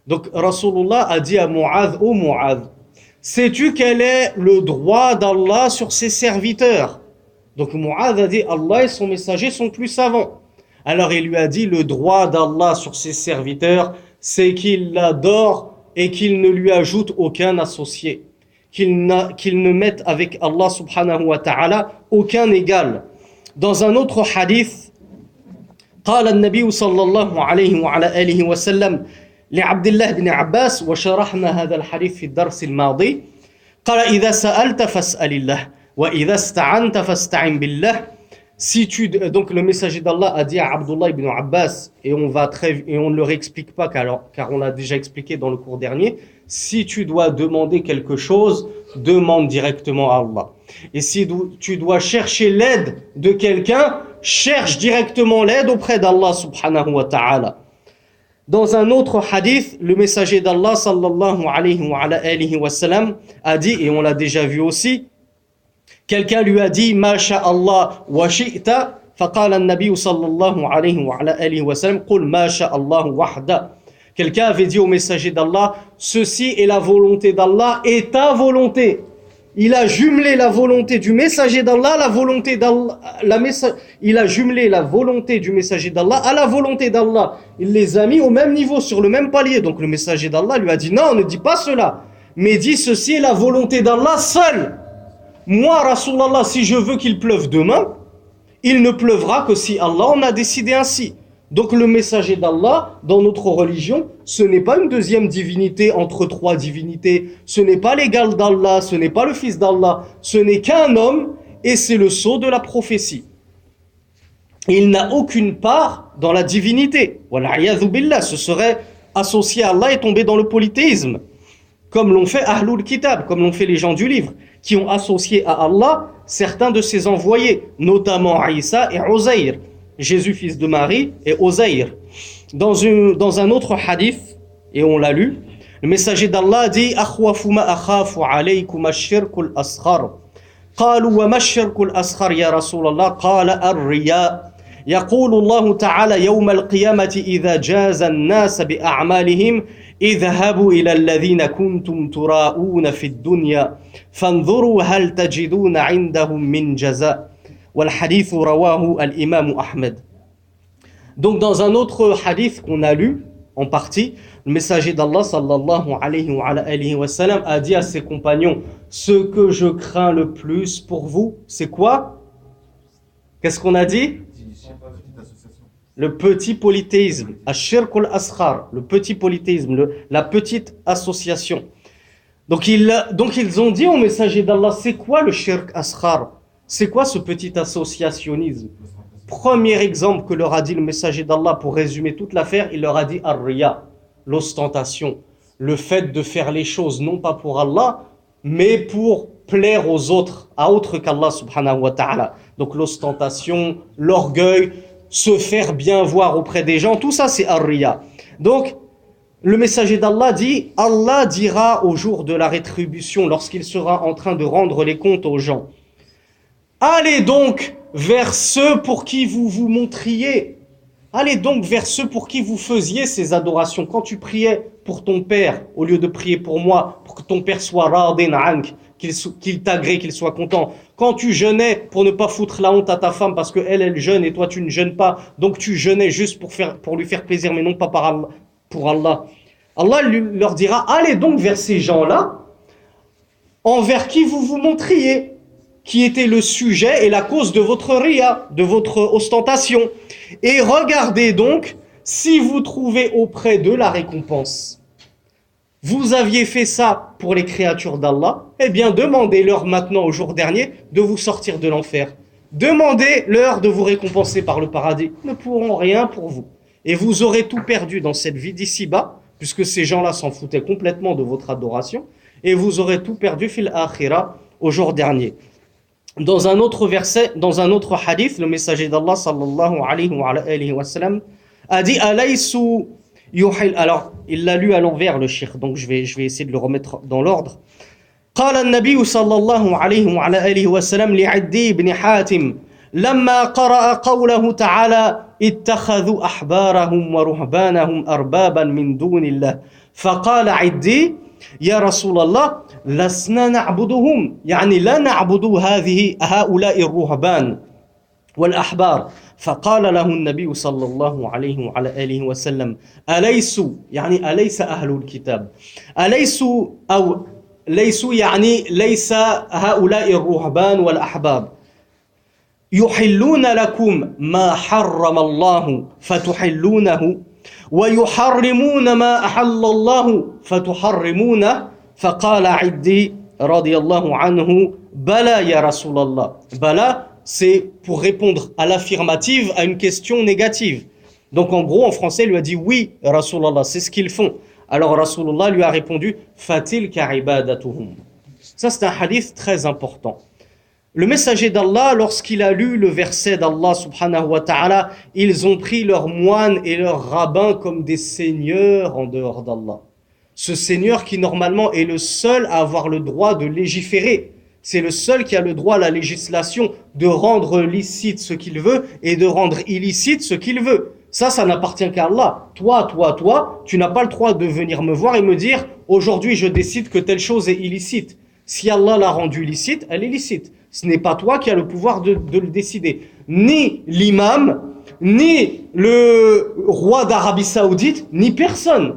Donc Rasulullah a dit à Mu'adh, ô Mu'adh, sais-tu quel est le droit d'Allah sur ses serviteurs? Donc Mu'adh a dit, Allah et son messager sont plus savants. Alors il lui a dit, le droit d'Allah sur ses serviteurs, c'est qu'il l'adore et qu'il ne lui ajoute aucun associé. Qu'il ne mette avec Allah subhanahu wa ta'ala aucun égal. Dans un autre hadith, قال النبي صلى الله عليه وعلى آله وسلم لعبد الله بن عباس وشرحنا هذا الحديث في الدرس الماضي قال إذا سألت فاسأل الله وإذا استعنت فاستعن بالله. Donc le messager d'Allah a dit à Abdullah ibn Abbas, et on ne le réexplique pas car on l'a déjà expliqué dans le cours dernier, si tu dois demander quelque chose, demande directement à Allah. Et si tu dois chercher l'aide de quelqu'un, cherche directement l'aide auprès d'Allah subhanahu wa ta'ala. Dans un autre hadith, le messager d'Allah sallallahu alayhi wa sallam a dit, et on l'a déjà vu aussi, quelqu'un lui a dit ma sha Allah wa shi'ta faqala an-nabi sallallahu alayhi wa sallam qul ma sha Allah wahda. Quelqu'un avait dit au messager d'Allah, ceci est la volonté d'Allah et ta volonté. Il a jumelé la volonté du messager d'Allah, il a jumelé la volonté du messager d'Allah à la volonté d'Allah. Il les a mis au même niveau, sur le même palier. Donc le messager d'Allah lui a dit non, ne dis pas cela, mais dis ceci est la volonté d'Allah seule. Moi, Rasulallah, si je veux qu'il pleuve demain, il ne pleuvra que si Allah en a décidé ainsi. Donc le messager d'Allah, dans notre religion, ce n'est pas une deuxième divinité entre trois divinités, ce n'est pas l'égal d'Allah, ce n'est pas le fils d'Allah, ce n'est qu'un homme et c'est le sceau de la prophétie. Il n'a aucune part dans la divinité. Wal'iyadhu billah, ce serait associé à Allah et tomber dans le polythéisme, comme l'ont fait Ahlul Kitab, comme l'ont fait les gens du livre, qui ont associé à Allah certains de ses envoyés, notamment Isa et Uzair, Jésus fils de Marie et Uzair. Dans un autre hadith, et on l'a lu, le messager d'Allah dit akhwafu ma akhafu alaykum ash-shirkul asghar. قالوا وما الشرك الأصغر يا رسول الله قال الرياء يقول الله تعالى يوم القيامة إذا جاز الناس بأعمالهم اذهبوا إلى الذين كنتم تراءون في الدنيا فانظروا هل تجدون عندهم من جزاء والحديث رواه الإمام أحمد. Donc dans un autre hadith qu'on a lu en partie, le messager d'Allah sallallahu alayhi wa sallam a dit à ses compagnons, ce que je crains le plus pour vous, c'est quoi? Qu'est-ce qu'on a dit? Le petit polythéisme, ash-shirkul asghar, le petit polythéisme, la petite association. Donc ils ont dit au messager d'Allah, c'est quoi le shirk asghar? C'est quoi ce petit associationnisme? Premier exemple que leur a dit le messager d'Allah pour résumer toute l'affaire, il leur a dit ar-riya, l'ostentation, le fait de faire les choses non pas pour Allah, mais pour plaire aux autres, à autre qu'Allah subhanahu wa ta'ala. Donc l'ostentation, l'orgueil, se faire bien voir auprès des gens, tout ça c'est ar-riya. Donc le messager d'Allah dit, Allah dira au jour de la rétribution, lorsqu'il sera en train de rendre les comptes aux gens, allez donc vers ceux pour qui vous vous montriez. Allez donc vers ceux pour qui vous faisiez ces adorations. Quand tu priais pour ton père, au lieu de prier pour moi, pour que ton père soit radin ank, qu'il t'agrée, qu'il soit content. Quand tu jeûnais pour ne pas foutre la honte à ta femme parce qu'elle jeûne et toi tu ne jeûnes pas, donc tu jeûnais juste pour lui faire plaisir, mais non pas pour Allah. Allah leur dira, allez donc vers ces gens-là, envers qui vous vous montriez, qui était le sujet et la cause de votre riya, de votre ostentation. Et regardez donc si vous trouvez auprès d'eux la récompense. Vous aviez fait ça pour les créatures d'Allah, eh bien demandez-leur maintenant au jour dernier de vous sortir de l'enfer. Demandez-leur de vous récompenser par le paradis. Ils ne pourront rien pour vous. Et vous aurez tout perdu dans cette vie d'ici-bas, puisque ces gens-là s'en foutaient complètement de votre adoration, et vous aurez tout perdu fil akhira au jour dernier. Dans un autre verset, dans un autre hadith, le messager d'Allah sallallahu alayhi wa sallam a dit alaysu yuhil. Alors, il l'a lu à l'envers le cheikh, donc je vais essayer de le remettre dans l'ordre. قال النبي صلى الله عليه وعلى آله وسلم لعدي بن حاتم لما قرأ قوله تعالى اتخذوا أحبارهم ورهبانهم أربابا من دون الله فقال عدي يا رسول الله لسنا نعبدهم يعني لا نعبد هؤلاء الرهبان والأحبار. فقال له النبي صلى الله عليه وعلى آله وسلم أليسوا يعني أليس أهل الكتاب أليسوا أو ليسوا يعني ليس هؤلاء الرهبان والأحباب يحلون لكم ما حرم الله فتحلونه ويحرمون ما أحل الله فتحرمونه. فقال عدي رضي الله عنه بلى يا رسول الله. بلى c'est pour répondre à l'affirmative à une question négative. Donc en gros en français il lui a dit oui Rasulallah, c'est ce qu'ils font. Alors Rasulullah lui a répondu fatilka ibadatuhum. Ça c'est un hadith très important. Le messager d'Allah, lorsqu'il a lu le verset d'Allah subhanahu wa ta'ala, ils ont pris leurs moines et leurs rabbins comme des seigneurs en dehors d'Allah. Ce seigneur qui normalement est le seul à avoir le droit de légiférer. C'est le seul qui a le droit à la législation de rendre licite ce qu'il veut et de rendre illicite ce qu'il veut. Ça n'appartient qu'à Allah. Toi, tu n'as pas le droit de venir me voir et me dire « Aujourd'hui, je décide que telle chose est illicite. » Si Allah l'a rendue licite, elle est licite. Ce n'est pas toi qui as le pouvoir de le décider. Ni l'imam, ni le roi d'Arabie Saoudite, ni personne.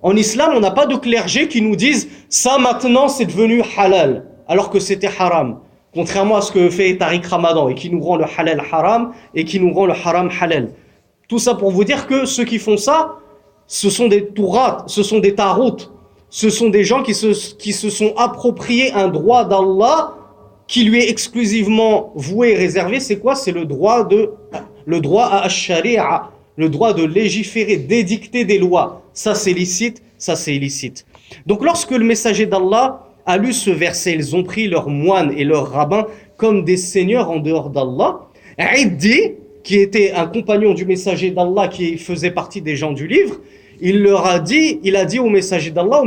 En islam, on n'a pas de clergé qui nous dise « Ça maintenant, c'est devenu halal », alors que c'était haram. Contrairement à ce que fait Tariq Ramadan et qui nous rend le halal haram et qui nous rend le haram halal. Tout ça pour vous dire que ceux qui font ça, ce sont des tourats, ce sont des taroutes. Ce sont des gens qui se sont appropriés un droit d'Allah qui lui est exclusivement voué et réservé. C'est quoi? C'est le droit à ash-shari'a, le droit de légiférer, d'édicter des lois. Ça c'est licite, ça c'est illicite. Donc lorsque le messager d'Allah a lu ce verset, ils ont pris leurs moines et leurs rabbins comme des seigneurs en dehors d'Allah. Iddi, qui était un compagnon du messager d'Allah, qui faisait partie des gens du livre, il a dit au messager d'Allah,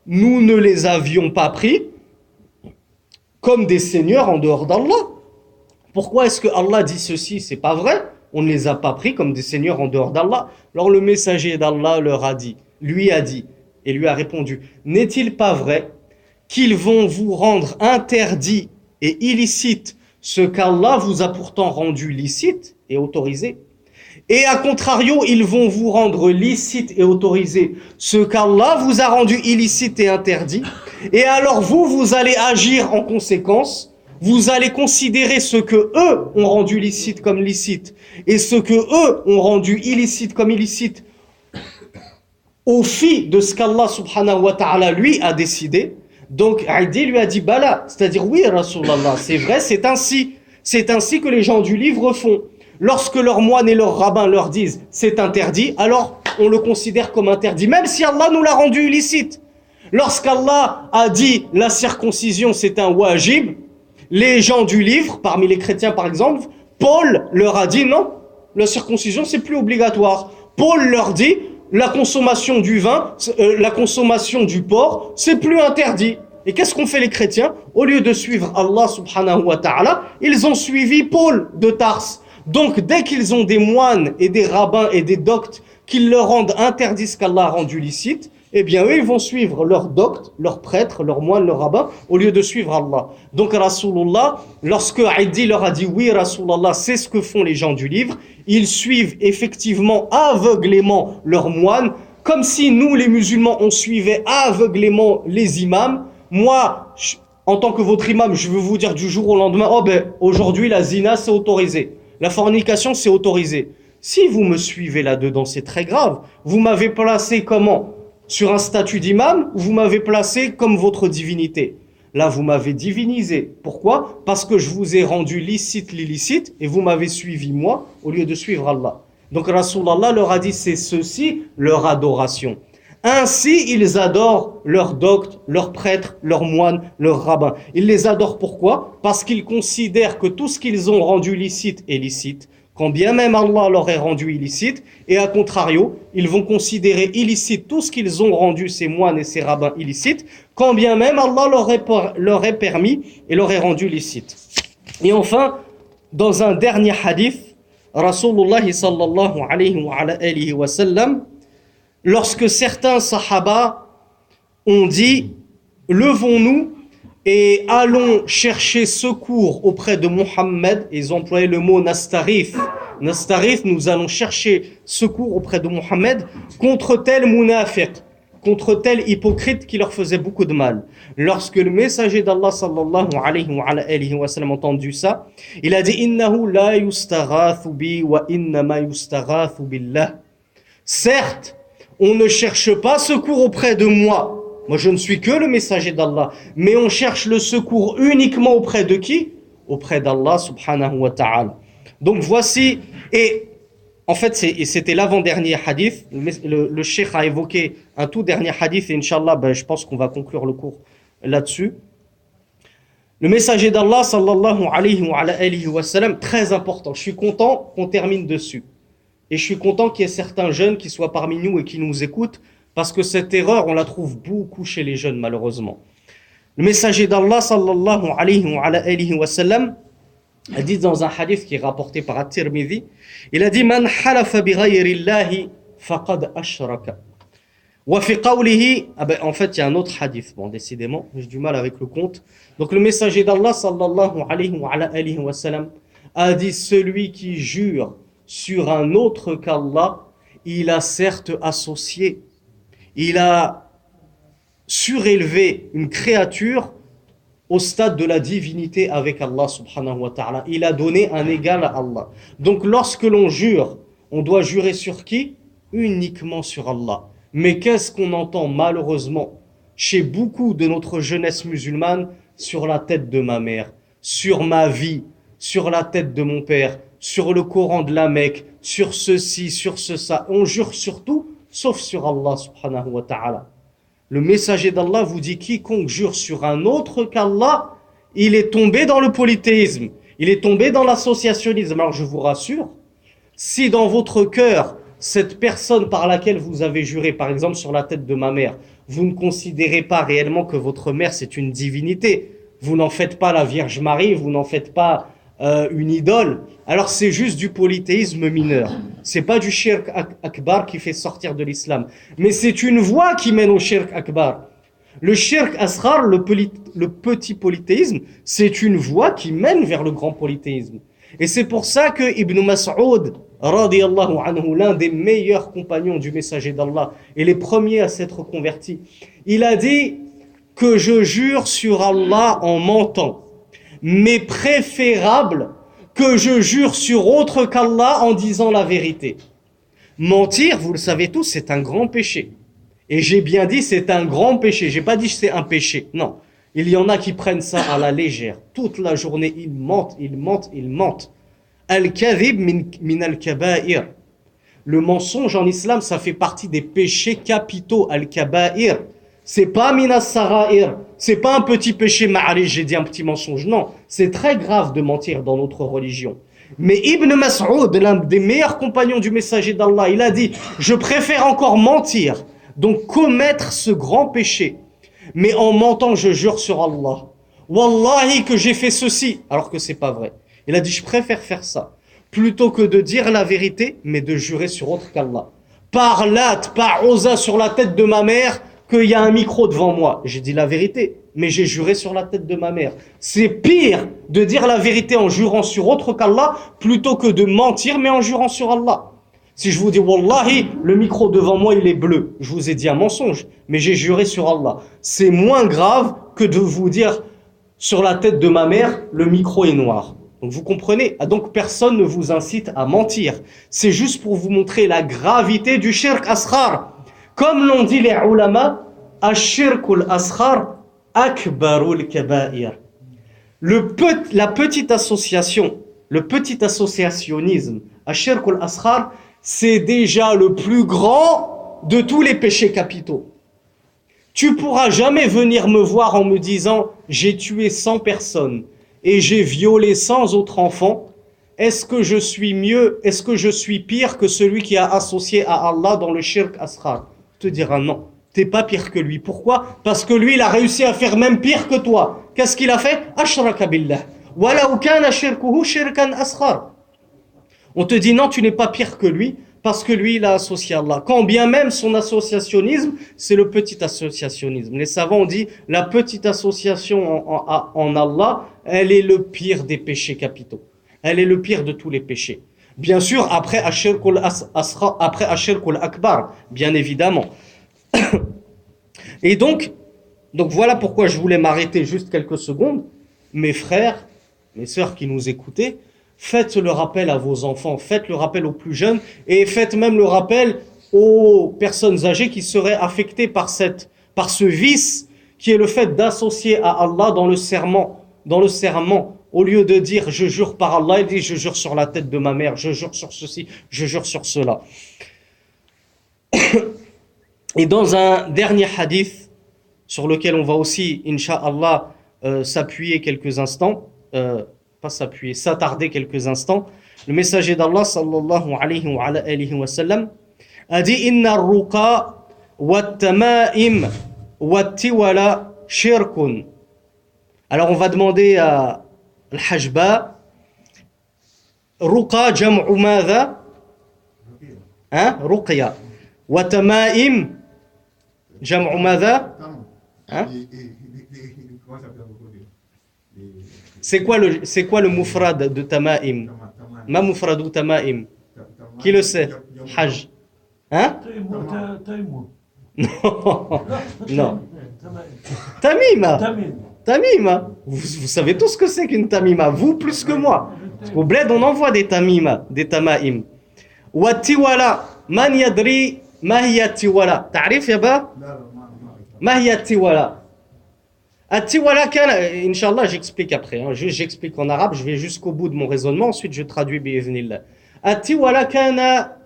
nous ne les avions pas pris comme des seigneurs en dehors d'Allah. Pourquoi est-ce que Allah dit ceci? C'est pas vrai. On ne les a pas pris comme des seigneurs en dehors d'Allah. Alors le messager d'Allah lui a dit, et lui a répondu, n'est-il pas vrai qu'ils vont vous rendre interdit et illicite ce qu'Allah vous a pourtant rendu licite et autorisé? Et à contrario, ils vont vous rendre licite et autorisé ce qu'Allah vous a rendu illicite et interdit. Et alors vous allez agir en conséquence. Vous allez considérer ce que eux ont rendu licite comme licite et ce que eux ont rendu illicite comme illicite au fil de ce qu'Allah subhanahu wa ta'ala lui a décidé. Donc Aïdi lui a dit bala, c'est-à-dire oui Rasulallah, c'est vrai, c'est ainsi que les gens du livre font. Lorsque leurs moines et leurs rabbins leur disent c'est interdit, alors on le considère comme interdit, même si Allah nous l'a rendu illicite. Lorsqu'Allah a dit la circoncision c'est un wajib, les gens du livre, parmi les chrétiens par exemple, Paul leur a dit non, la circoncision c'est plus obligatoire. Paul leur dit la consommation du vin, la consommation du porc, c'est plus interdit. Et qu'est-ce qu'ont fait les chrétiens? Au lieu de suivre Allah subhanahu wa ta'ala, ils ont suivi Paul de Tars. Donc dès qu'ils ont des moines et des rabbins et des doctes qui leur rendent interdit ce qu'Allah a rendu licite, eh bien eux ils vont suivre leurs doctes, leurs prêtres, leurs moines, leurs rabbins, au lieu de suivre Allah. Donc Rasulullah, lorsque Aïdi leur a dit oui Rasulullah, c'est ce que font les gens du livre, ils suivent effectivement aveuglément leurs moines, comme si nous les musulmans on suivait aveuglément les imams. Moi, en tant que votre imam, je veux vous dire du jour au lendemain, aujourd'hui la zina c'est autorisé, la fornication c'est autorisé. Si vous me suivez là-dedans, c'est très grave. Vous m'avez placé comment? Sur un statut d'imam, ou vous m'avez placé comme votre divinité? Là, vous m'avez divinisé. Pourquoi? Parce que je vous ai rendu licite l'illicite et vous m'avez suivi moi au lieu de suivre Allah. Donc Rasulallah leur a dit c'est ceci leur adoration. Ainsi, ils adorent leurs doctes, leurs prêtres, leurs moines, leurs rabbins. Ils les adorent pourquoi? Parce qu'ils considèrent que tout ce qu'ils ont rendu licite est licite, quand bien même Allah leur est rendu illicite, et à contrario, ils vont considérer illicite tout ce qu'ils ont rendu ces moines et ces rabbins illicites, quand bien même Allah leur est permis et leur est rendu licite. Et enfin, dans un dernier hadith, Rasulullah sallallahu alayhi wa sallam, lorsque certains sahaba ont dit, levons-nous et allons chercher secours auprès de Mohammed. Ils ont employé le mot nastarif. Nastarif, nous allons chercher secours auprès de Mohammed contre tel munafiq, contre tel hypocrite qui leur faisait beaucoup de mal. Lorsque le messager d'Allah sallallahu alayhi wa sallam a entendu ça, il a dit innahu la yustaghathu bi wa innama yustaghathu billah. Certes, on ne cherche pas secours auprès de moi. Moi, je ne suis que le messager d'Allah, mais on cherche le secours uniquement auprès de qui? Auprès d'Allah subhanahu wa ta'ala. Donc voici, et en fait c'était l'avant-dernier hadith, le cheikh a évoqué un tout dernier hadith et Inch'Allah, je pense qu'on va conclure le cours là-dessus. Le messager d'Allah sallallahu alayhi wa sallam, très important, je suis content qu'on termine dessus. Et je suis content qu'il y ait certains jeunes qui soient parmi nous et qui nous écoutent, parce que cette erreur, on la trouve beaucoup chez les jeunes malheureusement. Le messager d'Allah sallallahu alayhi wa sallam a dit dans un hadith qui est rapporté par At-Tirmidhi, il a dit man halafa bi ghayri Allahi faqad ashraka. Wa fi qawlihi, en fait il y a un autre hadith, bon décidément, j'ai du mal avec le compte. Donc le messager d'Allah sallallahu alayhi wa sallam a dit celui qui jure sur un autre qu'Allah, il a certes associé, il a surélevé une créature au stade de la divinité avec Allah subhanahu wa ta'ala. Il a donné un égal à Allah. Donc lorsque l'on jure, on doit jurer sur qui? Uniquement sur Allah. Mais qu'est-ce qu'on entend malheureusement chez beaucoup de notre jeunesse musulmane? Sur la tête de ma mère, sur ma vie, sur la tête de mon père, sur le Coran de la Mecque, sur ceci, sur ça. On jure sur tout, sauf sur Allah subhanahu wa ta'ala. Le messager d'Allah vous dit quiconque jure sur un autre qu'Allah, il est tombé dans le polythéisme, il est tombé dans l'associationnisme. Alors je vous rassure, si dans votre cœur, cette personne par laquelle vous avez juré, par exemple sur la tête de ma mère, vous ne considérez pas réellement que votre mère c'est une divinité, vous n'en faites pas la Vierge Marie, vous n'en faites pas une idole, alors c'est juste du polythéisme mineur. C'est pas du shirk akbar qui fait sortir de l'islam, mais c'est une voie qui mène au shirk akbar. Le shirk asghar, le petit polythéisme, c'est une voie qui mène vers le grand polythéisme. Et c'est pour ça que Ibn Mas'ud, radiyallahu anhu, l'un des meilleurs compagnons du messager d'Allah et les premiers à s'être convertis, il a dit que je jure sur Allah en mentant, mais préférable que je jure sur autre qu'Allah en disant la vérité. Mentir, vous le savez tous, c'est un grand péché. Et j'ai bien dit c'est un grand péché, j'ai pas dit que c'est un péché, non. Il y en a qui prennent ça à la légère. Toute la journée, ils mentent, ils mentent, ils mentent. Al-kadhib min al-kaba'ir. Le mensonge en islam, ça fait partie des péchés capitaux. Al-kaba'ir. C'est pas min as-sara'ir. C'est pas un petit péché ma'arij, j'ai dit un petit mensonge. Non, c'est très grave de mentir dans notre religion. Mais Ibn Mas'ud, l'un des meilleurs compagnons du messager d'Allah, il a dit, je préfère encore mentir, donc commettre ce grand péché. Mais en mentant, je jure sur Allah. Wallahi que j'ai fait ceci, alors que c'est pas vrai. Il a dit, je préfère faire ça, plutôt que de dire la vérité, mais de jurer sur autre qu'Allah. Par Lat, par Uzza sur la tête de ma mère, qu'il y a un micro devant moi. J'ai dit la vérité, mais j'ai juré sur la tête de ma mère. C'est pire de dire la vérité en jurant sur autre qu'Allah, plutôt que de mentir, mais en jurant sur Allah. Si je vous dis, Wallahi, le micro devant moi, il est bleu. Je vous ai dit un mensonge, mais j'ai juré sur Allah. C'est moins grave que de vous dire, sur la tête de ma mère, le micro est noir. Donc vous comprenez? Donc personne ne vous incite à mentir. C'est juste pour vous montrer la gravité du shirk asghar. Comme l'ont dit les ulama, ash-shirkul asghar akbarul kaba'ir. La petite association, le petit associationnisme, ash-shirkul asghar, c'est déjà le plus grand de tous les péchés capitaux. Tu pourras jamais venir me voir en me disant j'ai tué 100 personnes et j'ai violé 100 autres enfants. Est-ce que je suis mieux, est-ce que je suis pire que celui qui a associé à Allah dans le shirk asghar? Je te diras non, t'es pas pire que lui. Pourquoi? Parce que lui il a réussi à faire même pire que toi. Qu'est-ce qu'il a fait? Ashraka billah. Walau kana shirkuhu shirkan asghar. On te dit non, tu n'es pas pire que lui parce que lui, il a associé Allah. Quand bien même son associationnisme, c'est le petit associationnisme. Les savants ont dit, la petite association en Allah, elle est le pire des péchés capitaux. Elle est le pire de tous les péchés. Bien sûr, après Ashirkul Akbar, bien évidemment. Et donc voilà pourquoi je voulais m'arrêter juste quelques secondes. Mes frères, mes sœurs qui nous écoutez, faites le rappel à vos enfants, faites le rappel aux plus jeunes et faites même le rappel aux personnes âgées qui seraient affectées par ce vice qui est le fait d'associer à Allah dans le serment. Au lieu de dire je jure par Allah, il dit je jure sur la tête de ma mère, je jure sur ceci, je jure sur cela. Et dans un dernier hadith sur lequel on va aussi, Inch'Allah, s'appuyer quelques instants, s'attarder quelques instants, le messager d'Allah sallallahu alayhi wa sallam a dit inna ar-ruqa wat-tama'im wat-tiwala shirkun. Alors on va demander à al-hajba ruqa jam'u madha? Hein? Ruqya. Wa-tama'im jam'u madha? Hein? C'est quoi le mufrad de tama'im? Ma mufradu tama'im? Qui le sait? Hajj. Hein? Non. Tamima. Tamima. Vous savez tous ce que c'est qu'une tamima. Vous plus que moi. Au bled, on envoie des tamima, des tama'im. Wa tiwala. Man yadri ma hiya tiwala. Ta'rif ya ba? Ma hiya tiwala. At-tiwala kana, Inch'Allah, j'explique après. J'explique en arabe, je vais jusqu'au bout de mon raisonnement, ensuite je traduis bi'idhnillah. At-tiwala kana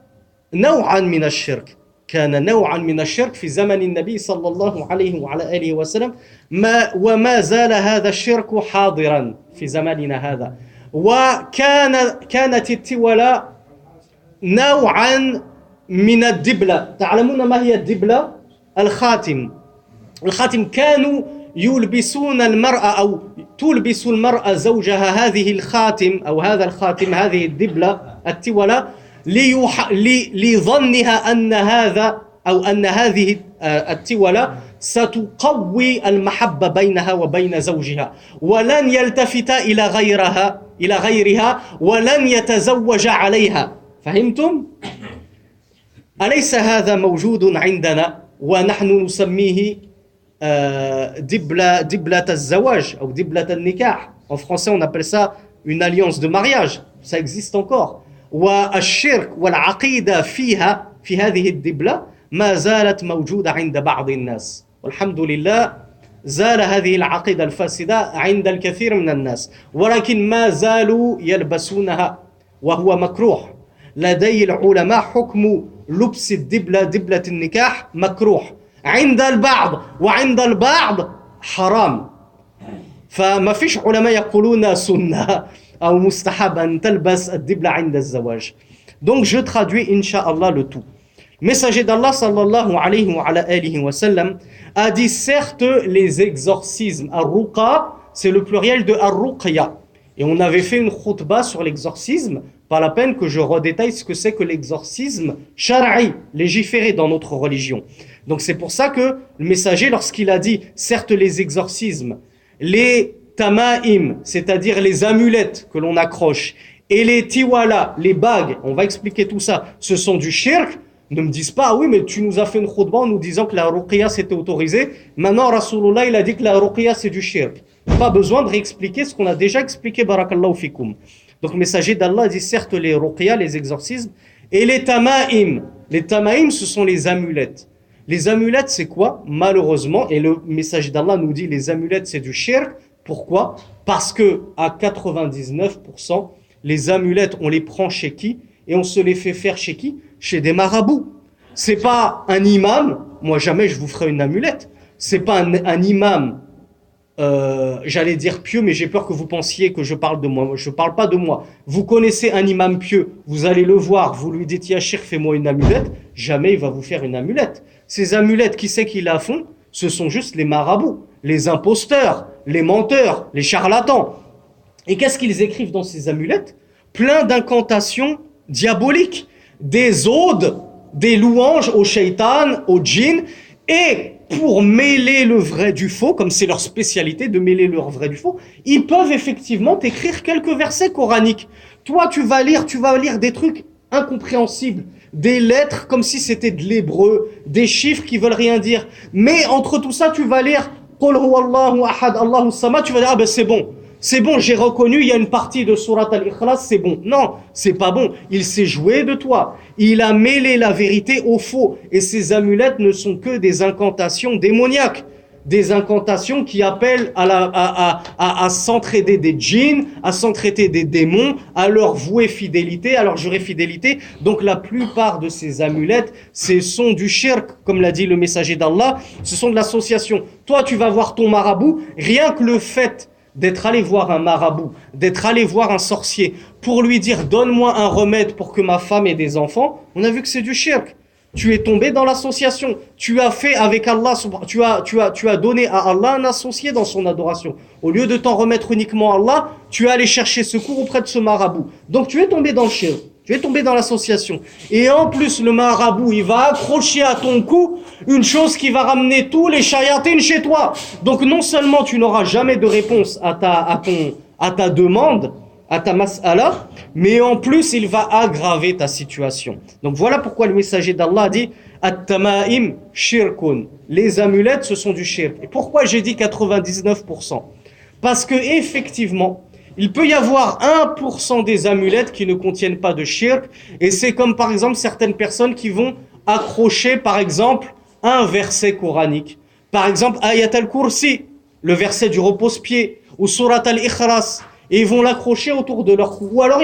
naw'an min ash-shirk. كان نوعا من الشرك في زمن النبي صلى الله عليه وعلى آله وسلم وما زال هذا الشرك حاضرا في زماننا هذا كانت التولى نوعا من الدبلة. تعلمون ما هي الدبلة؟ الخاتم كانوا يلبسون المرأة أو تلبس المرأة زوجها هذه الخاتم أو هذا الخاتم، هذه الدبلة التولى، لظنها أن هذا أو أن هذه التولى ستقوي المحبة بينها وبين زوجها ولن يلتفت إلى غيرها ولن يتزوج عليها. فهمتم؟ أليس هذا موجود عندنا ونحن نسميه دبلة الزواج أو دبلة النكاح. En français on appelle ça une alliance de mariage. Ça existe encore. والشرك والعقيدة فيها في هذه الدبلة ما زالت موجودة عند بعض الناس والحمد لله. زال هذه العقيدة الفاسدة عند الكثير من الناس ولكن ما زالوا يلبسونها وهو مكروه. لدي العلماء حكم لبس الدبلة دبلة النكاح مكروه عند البعض وعند البعض حرام. فما فيش علماء يقولون سنة أو مستحب أن تلبس الدبلة عند الزواج. Donc je traduis Inch'Allah le tout. Le messager d'Allah sallallahu alayhi wa sallam a dit certes les exorcismes. Ar-ruqa, c'est le pluriel de ar-ruqya. Et on avait fait une khutbah sur l'exorcisme. Pas la peine que je redétaille ce que c'est que l'exorcisme shar'i, légiféré dans notre religion. Donc c'est pour ça que le messager, lorsqu'il a dit certes les exorcismes, les tama'im, c'est-à-dire les amulettes que l'on accroche, et les tiwala, les bagues, on va expliquer tout ça, ce sont du shirk. Ne me disent pas, ah oui, mais tu nous as fait une khutbah en nous disant que la ruqya c'était autorisé. Maintenant, Rasulullah, il a dit que la ruqya c'est du shirk. Pas besoin de réexpliquer ce qu'on a déjà expliqué, barakallahu fikum. Donc le messager d'Allah dit certes les ruqya, les exorcismes, et les tama'im. Les tama'im, ce sont les amulettes. Les amulettes, c'est quoi? Malheureusement, et le messager d'Allah nous dit les amulettes c'est du shirk. Pourquoi? Parce que à 99%, les amulettes, on les prend chez qui? Et on se les fait faire chez qui? Chez des marabouts. C'est pas un imam. Moi, jamais je vous ferai une amulette. C'est pas un imam, j'allais dire pieux, mais j'ai peur que vous pensiez que je parle de moi. Je parle pas de moi. Vous connaissez un imam pieux, vous allez le voir, vous lui dites, ya Cheikh, fais-moi une amulette. Jamais il va vous faire une amulette. Ces amulettes, qui c'est qui la font? Ce sont juste les marabouts, les imposteurs, les menteurs, les charlatans. Et qu'est-ce qu'ils écrivent dans ces amulettes? Plein d'incantations diaboliques. des odes, des louanges au shaitan, au djinn, et pour mêler le vrai du faux, comme c'est leur spécialité de mêler le vrai du faux, ils peuvent effectivement t'écrire quelques versets coraniques. Toi, tu vas lire des trucs incompréhensibles, des lettres comme si c'était de l'hébreu, des chiffres qui veulent rien dire. Mais entre tout ça, tu vas lire Qul huwallahu ahad, Allahu samad, tu vas dire, ah ben c'est bon, j'ai reconnu, il y a une partie de Surat al-Ikhlas, c'est bon. Non, c'est pas bon. Il s'est joué de toi. Il a mêlé la vérité au faux. Et ces amulettes ne sont que des incantations démoniaques. Des incantations qui appellent à s'entraider des djinns, à s'entraider des démons, à leur vouer fidélité, à leur jurer fidélité. Donc la plupart de ces amulettes, ce sont du shirk, comme l'a dit le messager d'Allah, ce sont de l'association. Toi, tu vas voir ton marabout, rien que le fait d'être allé voir un marabout, d'être allé voir un sorcier, pour lui dire « donne-moi un remède pour que ma femme ait des enfants », on a vu que c'est du shirk. Tu es tombé dans l'association. Tu as fait avec Allah, tu as donné à Allah un associé dans son adoration. Au lieu de t'en remettre uniquement à Allah, tu es allé chercher secours auprès de ce marabout. Donc tu es tombé dans le shirk. Tu es tombé dans l'association. Et en plus, le marabout, il va accrocher à ton cou une chose qui va ramener tous les shayatines chez toi. Donc non seulement tu n'auras jamais de réponse à ta demande, à ta mas'ala, mais en plus il va aggraver ta situation. Donc voilà pourquoi le messager d'Allah a dit At-tama'im shirkun. Les amulettes, ce sont du shirk. Et pourquoi j'ai dit 99%? Parce que effectivement, il peut y avoir 1% des amulettes qui ne contiennent pas de shirk, et c'est comme par exemple certaines personnes qui vont accrocher par exemple un verset coranique. Par exemple, Ayat al-Kursi, le verset du repose-pied, ou Surat al-Ikhlas, et ils vont l'accrocher autour de leur cou. Ou alors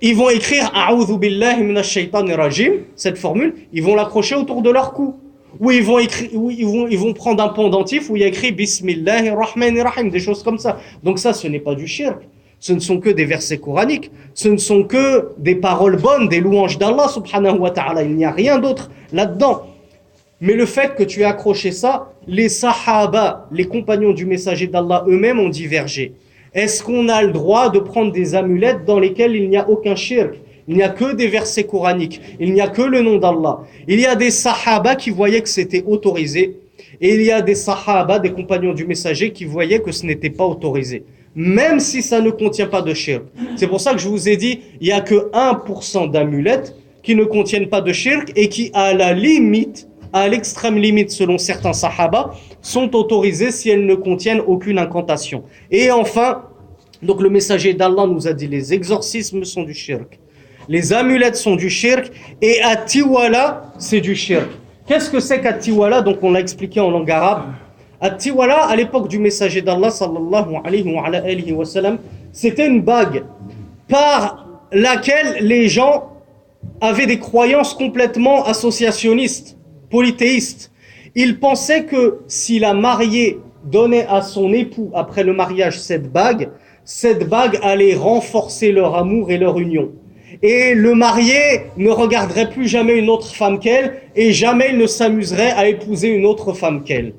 ils vont écrire A'udhu billahi minash shaitanir rajim, cette formule, ils vont l'accrocher autour de leur cou. Ou ils vont prendre un pendentif où il y a écrit Bismillahir Rahmanir Rahim, des choses comme ça. Donc ça, ce n'est pas du shirk. Ce ne sont que des versets coraniques. Ce ne sont que des paroles bonnes, des louanges d'Allah subhanahu wa ta'ala. Il n'y a rien d'autre là-dedans. Mais le fait que tu aies accroché ça, les sahaba, les compagnons du messager d'Allah eux-mêmes ont divergé. Est-ce qu'on a le droit de prendre des amulettes dans lesquelles il n'y a aucun shirk? Il n'y a que des versets coraniques, il n'y a que le nom d'Allah. Il y a des sahaba qui voyaient que c'était autorisé, et il y a des sahaba, des compagnons du messager, qui voyaient que ce n'était pas autorisé, même si ça ne contient pas de shirk. C'est pour ça que je vous ai dit, il n'y a que 1% d'amulettes qui ne contiennent pas de shirk, et qui, à la limite, à l'extrême limite, selon certains sahaba, sont autorisées si elles ne contiennent aucune incantation. Et enfin, donc le messager d'Allah nous a dit, les exorcismes sont du shirk. Les amulettes sont du shirk et At-Tiwala, c'est du shirk. Qu'est-ce que c'est qu'At-Tiwala? Donc on l'a expliqué en langue arabe. At-Tiwala, à l'époque du messager d'Allah, sallallahu alayhi wa sallam, c'était une bague par laquelle les gens avaient des croyances complètement associationnistes, polythéistes. Ils pensaient que si la mariée donnait à son époux, après le mariage, cette bague allait renforcer leur amour et leur union. Et le marié ne regarderait plus jamais une autre femme qu'elle, et jamais il ne s'amuserait à épouser une autre femme qu'elle.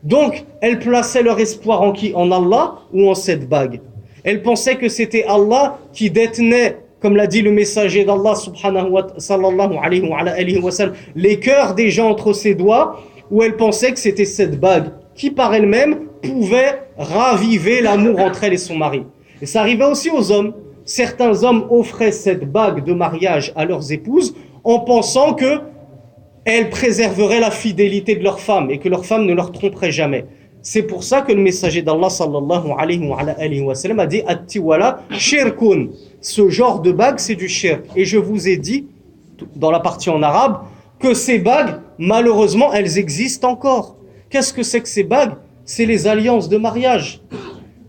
Donc, elles plaçaient leur espoir en qui? En Allah ou en cette bague? Elles pensaient que c'était Allah qui détenait, comme l'a dit le messager d'Allah sallallahu alayhi wa sallam, les cœurs des gens entre ses doigts, ou elles pensaient que c'était cette bague qui par elle-même pouvait raviver l'amour entre elle et son mari. Et ça arrivait aussi aux hommes. Certains hommes offraient cette bague de mariage à leurs épouses en pensant que elles préserveraient la fidélité de leur femme et que leur femme ne leur tromperait jamais. C'est pour ça que le messager d'Allah sallallahu alayhi wa sallam a dit At-Tiwala shirkun. Ce genre de bague, c'est du shirk. Et je vous ai dit, dans la partie en arabe, que ces bagues, malheureusement, elles existent encore. Qu'est-ce que c'est que ces bagues? C'est les alliances de mariage.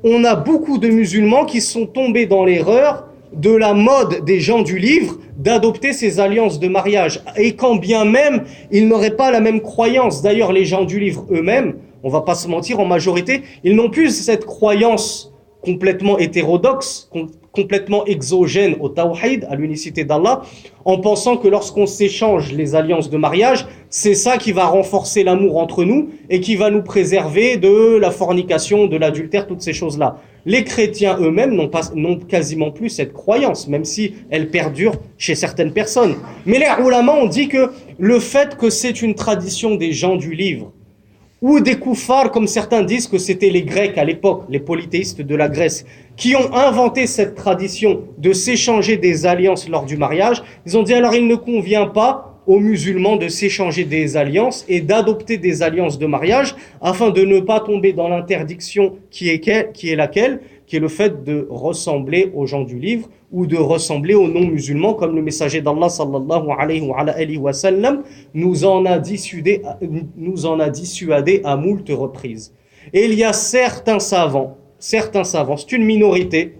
On a beaucoup de musulmans qui sont tombés dans l'erreur de la mode des gens du livre d'adopter ces alliances de mariage. Et quand bien même, ils n'auraient pas la même croyance. D'ailleurs, les gens du livre eux-mêmes, on va pas se mentir, en majorité, ils n'ont plus cette croyance complètement hétérodoxe, complètement exogène au tawhid, à l'unicité d'Allah, en pensant que lorsqu'on s'échange les alliances de mariage, c'est ça qui va renforcer l'amour entre nous et qui va nous préserver de la fornication, de l'adultère, toutes ces choses-là. Les chrétiens eux-mêmes n'ont quasiment plus cette croyance, même si elle perdure chez certaines personnes. Mais les ulama ont dit que le fait que c'est une tradition des gens du livre, ou des koufars, comme certains disent que c'était les Grecs à l'époque, les polythéistes de la Grèce, qui ont inventé cette tradition de s'échanger des alliances lors du mariage, ils ont dit alors il ne convient pas aux musulmans de s'échanger des alliances et d'adopter des alliances de mariage afin de ne pas tomber dans l'interdiction qui est laquelle, qui est le fait de ressembler aux gens du livre ou de ressembler aux non-musulmans, comme le messager d'Allah sallallahu alayhi wa sallam nous en a dissuadé à moult reprises. Et il y a certains savants, c'est une minorité,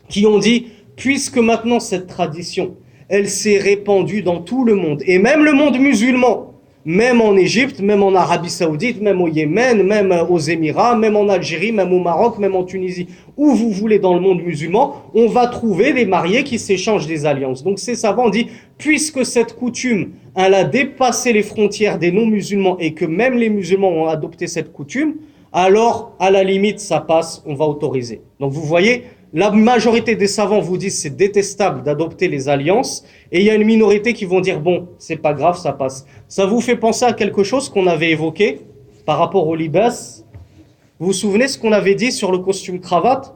qui ont dit, puisque maintenant cette tradition, elle s'est répandue dans tout le monde, et même le monde musulman, même en Égypte, même en Arabie Saoudite, même au Yémen, même aux Émirats, même en Algérie, même au Maroc, même en Tunisie, où vous voulez dans le monde musulman, on va trouver des mariés qui s'échangent des alliances. Donc ces savants disent, puisque cette coutume, elle a dépassé les frontières des non-musulmans et que même les musulmans ont adopté cette coutume, alors à la limite ça passe, on va autoriser. Donc vous voyez, la majorité des savants vous disent c'est détestable d'adopter les alliances et il y a une minorité qui vont dire bon, c'est pas grave, ça passe. Ça vous fait penser à quelque chose qu'on avait évoqué par rapport au libas. Vous vous souvenez ce qu'on avait dit sur le costume cravate?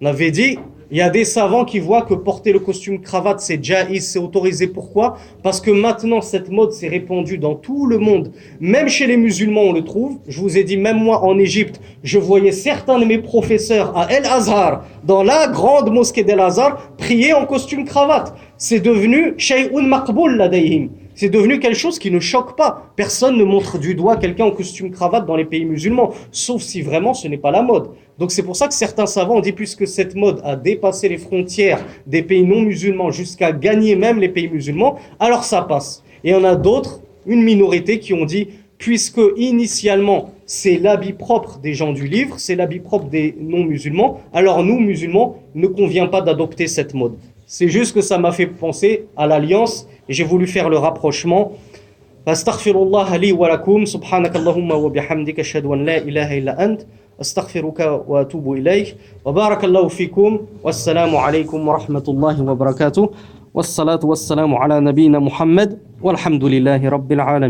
On avait dit, il y a des savants qui voient que porter le costume cravate c'est jaïz, c'est autorisé. Pourquoi? Parce que maintenant cette mode s'est répandue dans tout le monde. Même chez les musulmans on le trouve. Je vous ai dit, même moi en Égypte, je voyais certains de mes professeurs à El Azhar, dans la grande mosquée d'El Azhar, prier en costume cravate. C'est devenu shay'un maqboul ladayhim. C'est devenu quelque chose qui ne choque pas. Personne ne montre du doigt quelqu'un en costume cravate dans les pays musulmans, sauf si vraiment ce n'est pas la mode. Donc c'est pour ça que certains savants ont dit, puisque cette mode a dépassé les frontières des pays non musulmans jusqu'à gagner même les pays musulmans, alors ça passe. Et il y en a d'autres, une minorité, qui ont dit, puisque initialement c'est l'habit propre des gens du livre, c'est l'habit propre des non musulmans, alors nous musulmans, ne convient pas d'adopter cette mode. C'est juste que ça m'a fait penser à l'alliance et j'ai voulu faire le rapprochement. Astaghfirullah li wa lakum, subhanakallahumma wa bihamdika, ashhadu an la ilaha illa ant, astaghfiruka wa atubu ilayk, wa barakallahu fikum, wassalamu alaykum wa rahmatullahi wa barakatuh, wassalatu wassalamu ala nabiyyina Muhammad, walhamdulillahi rabbil alamin.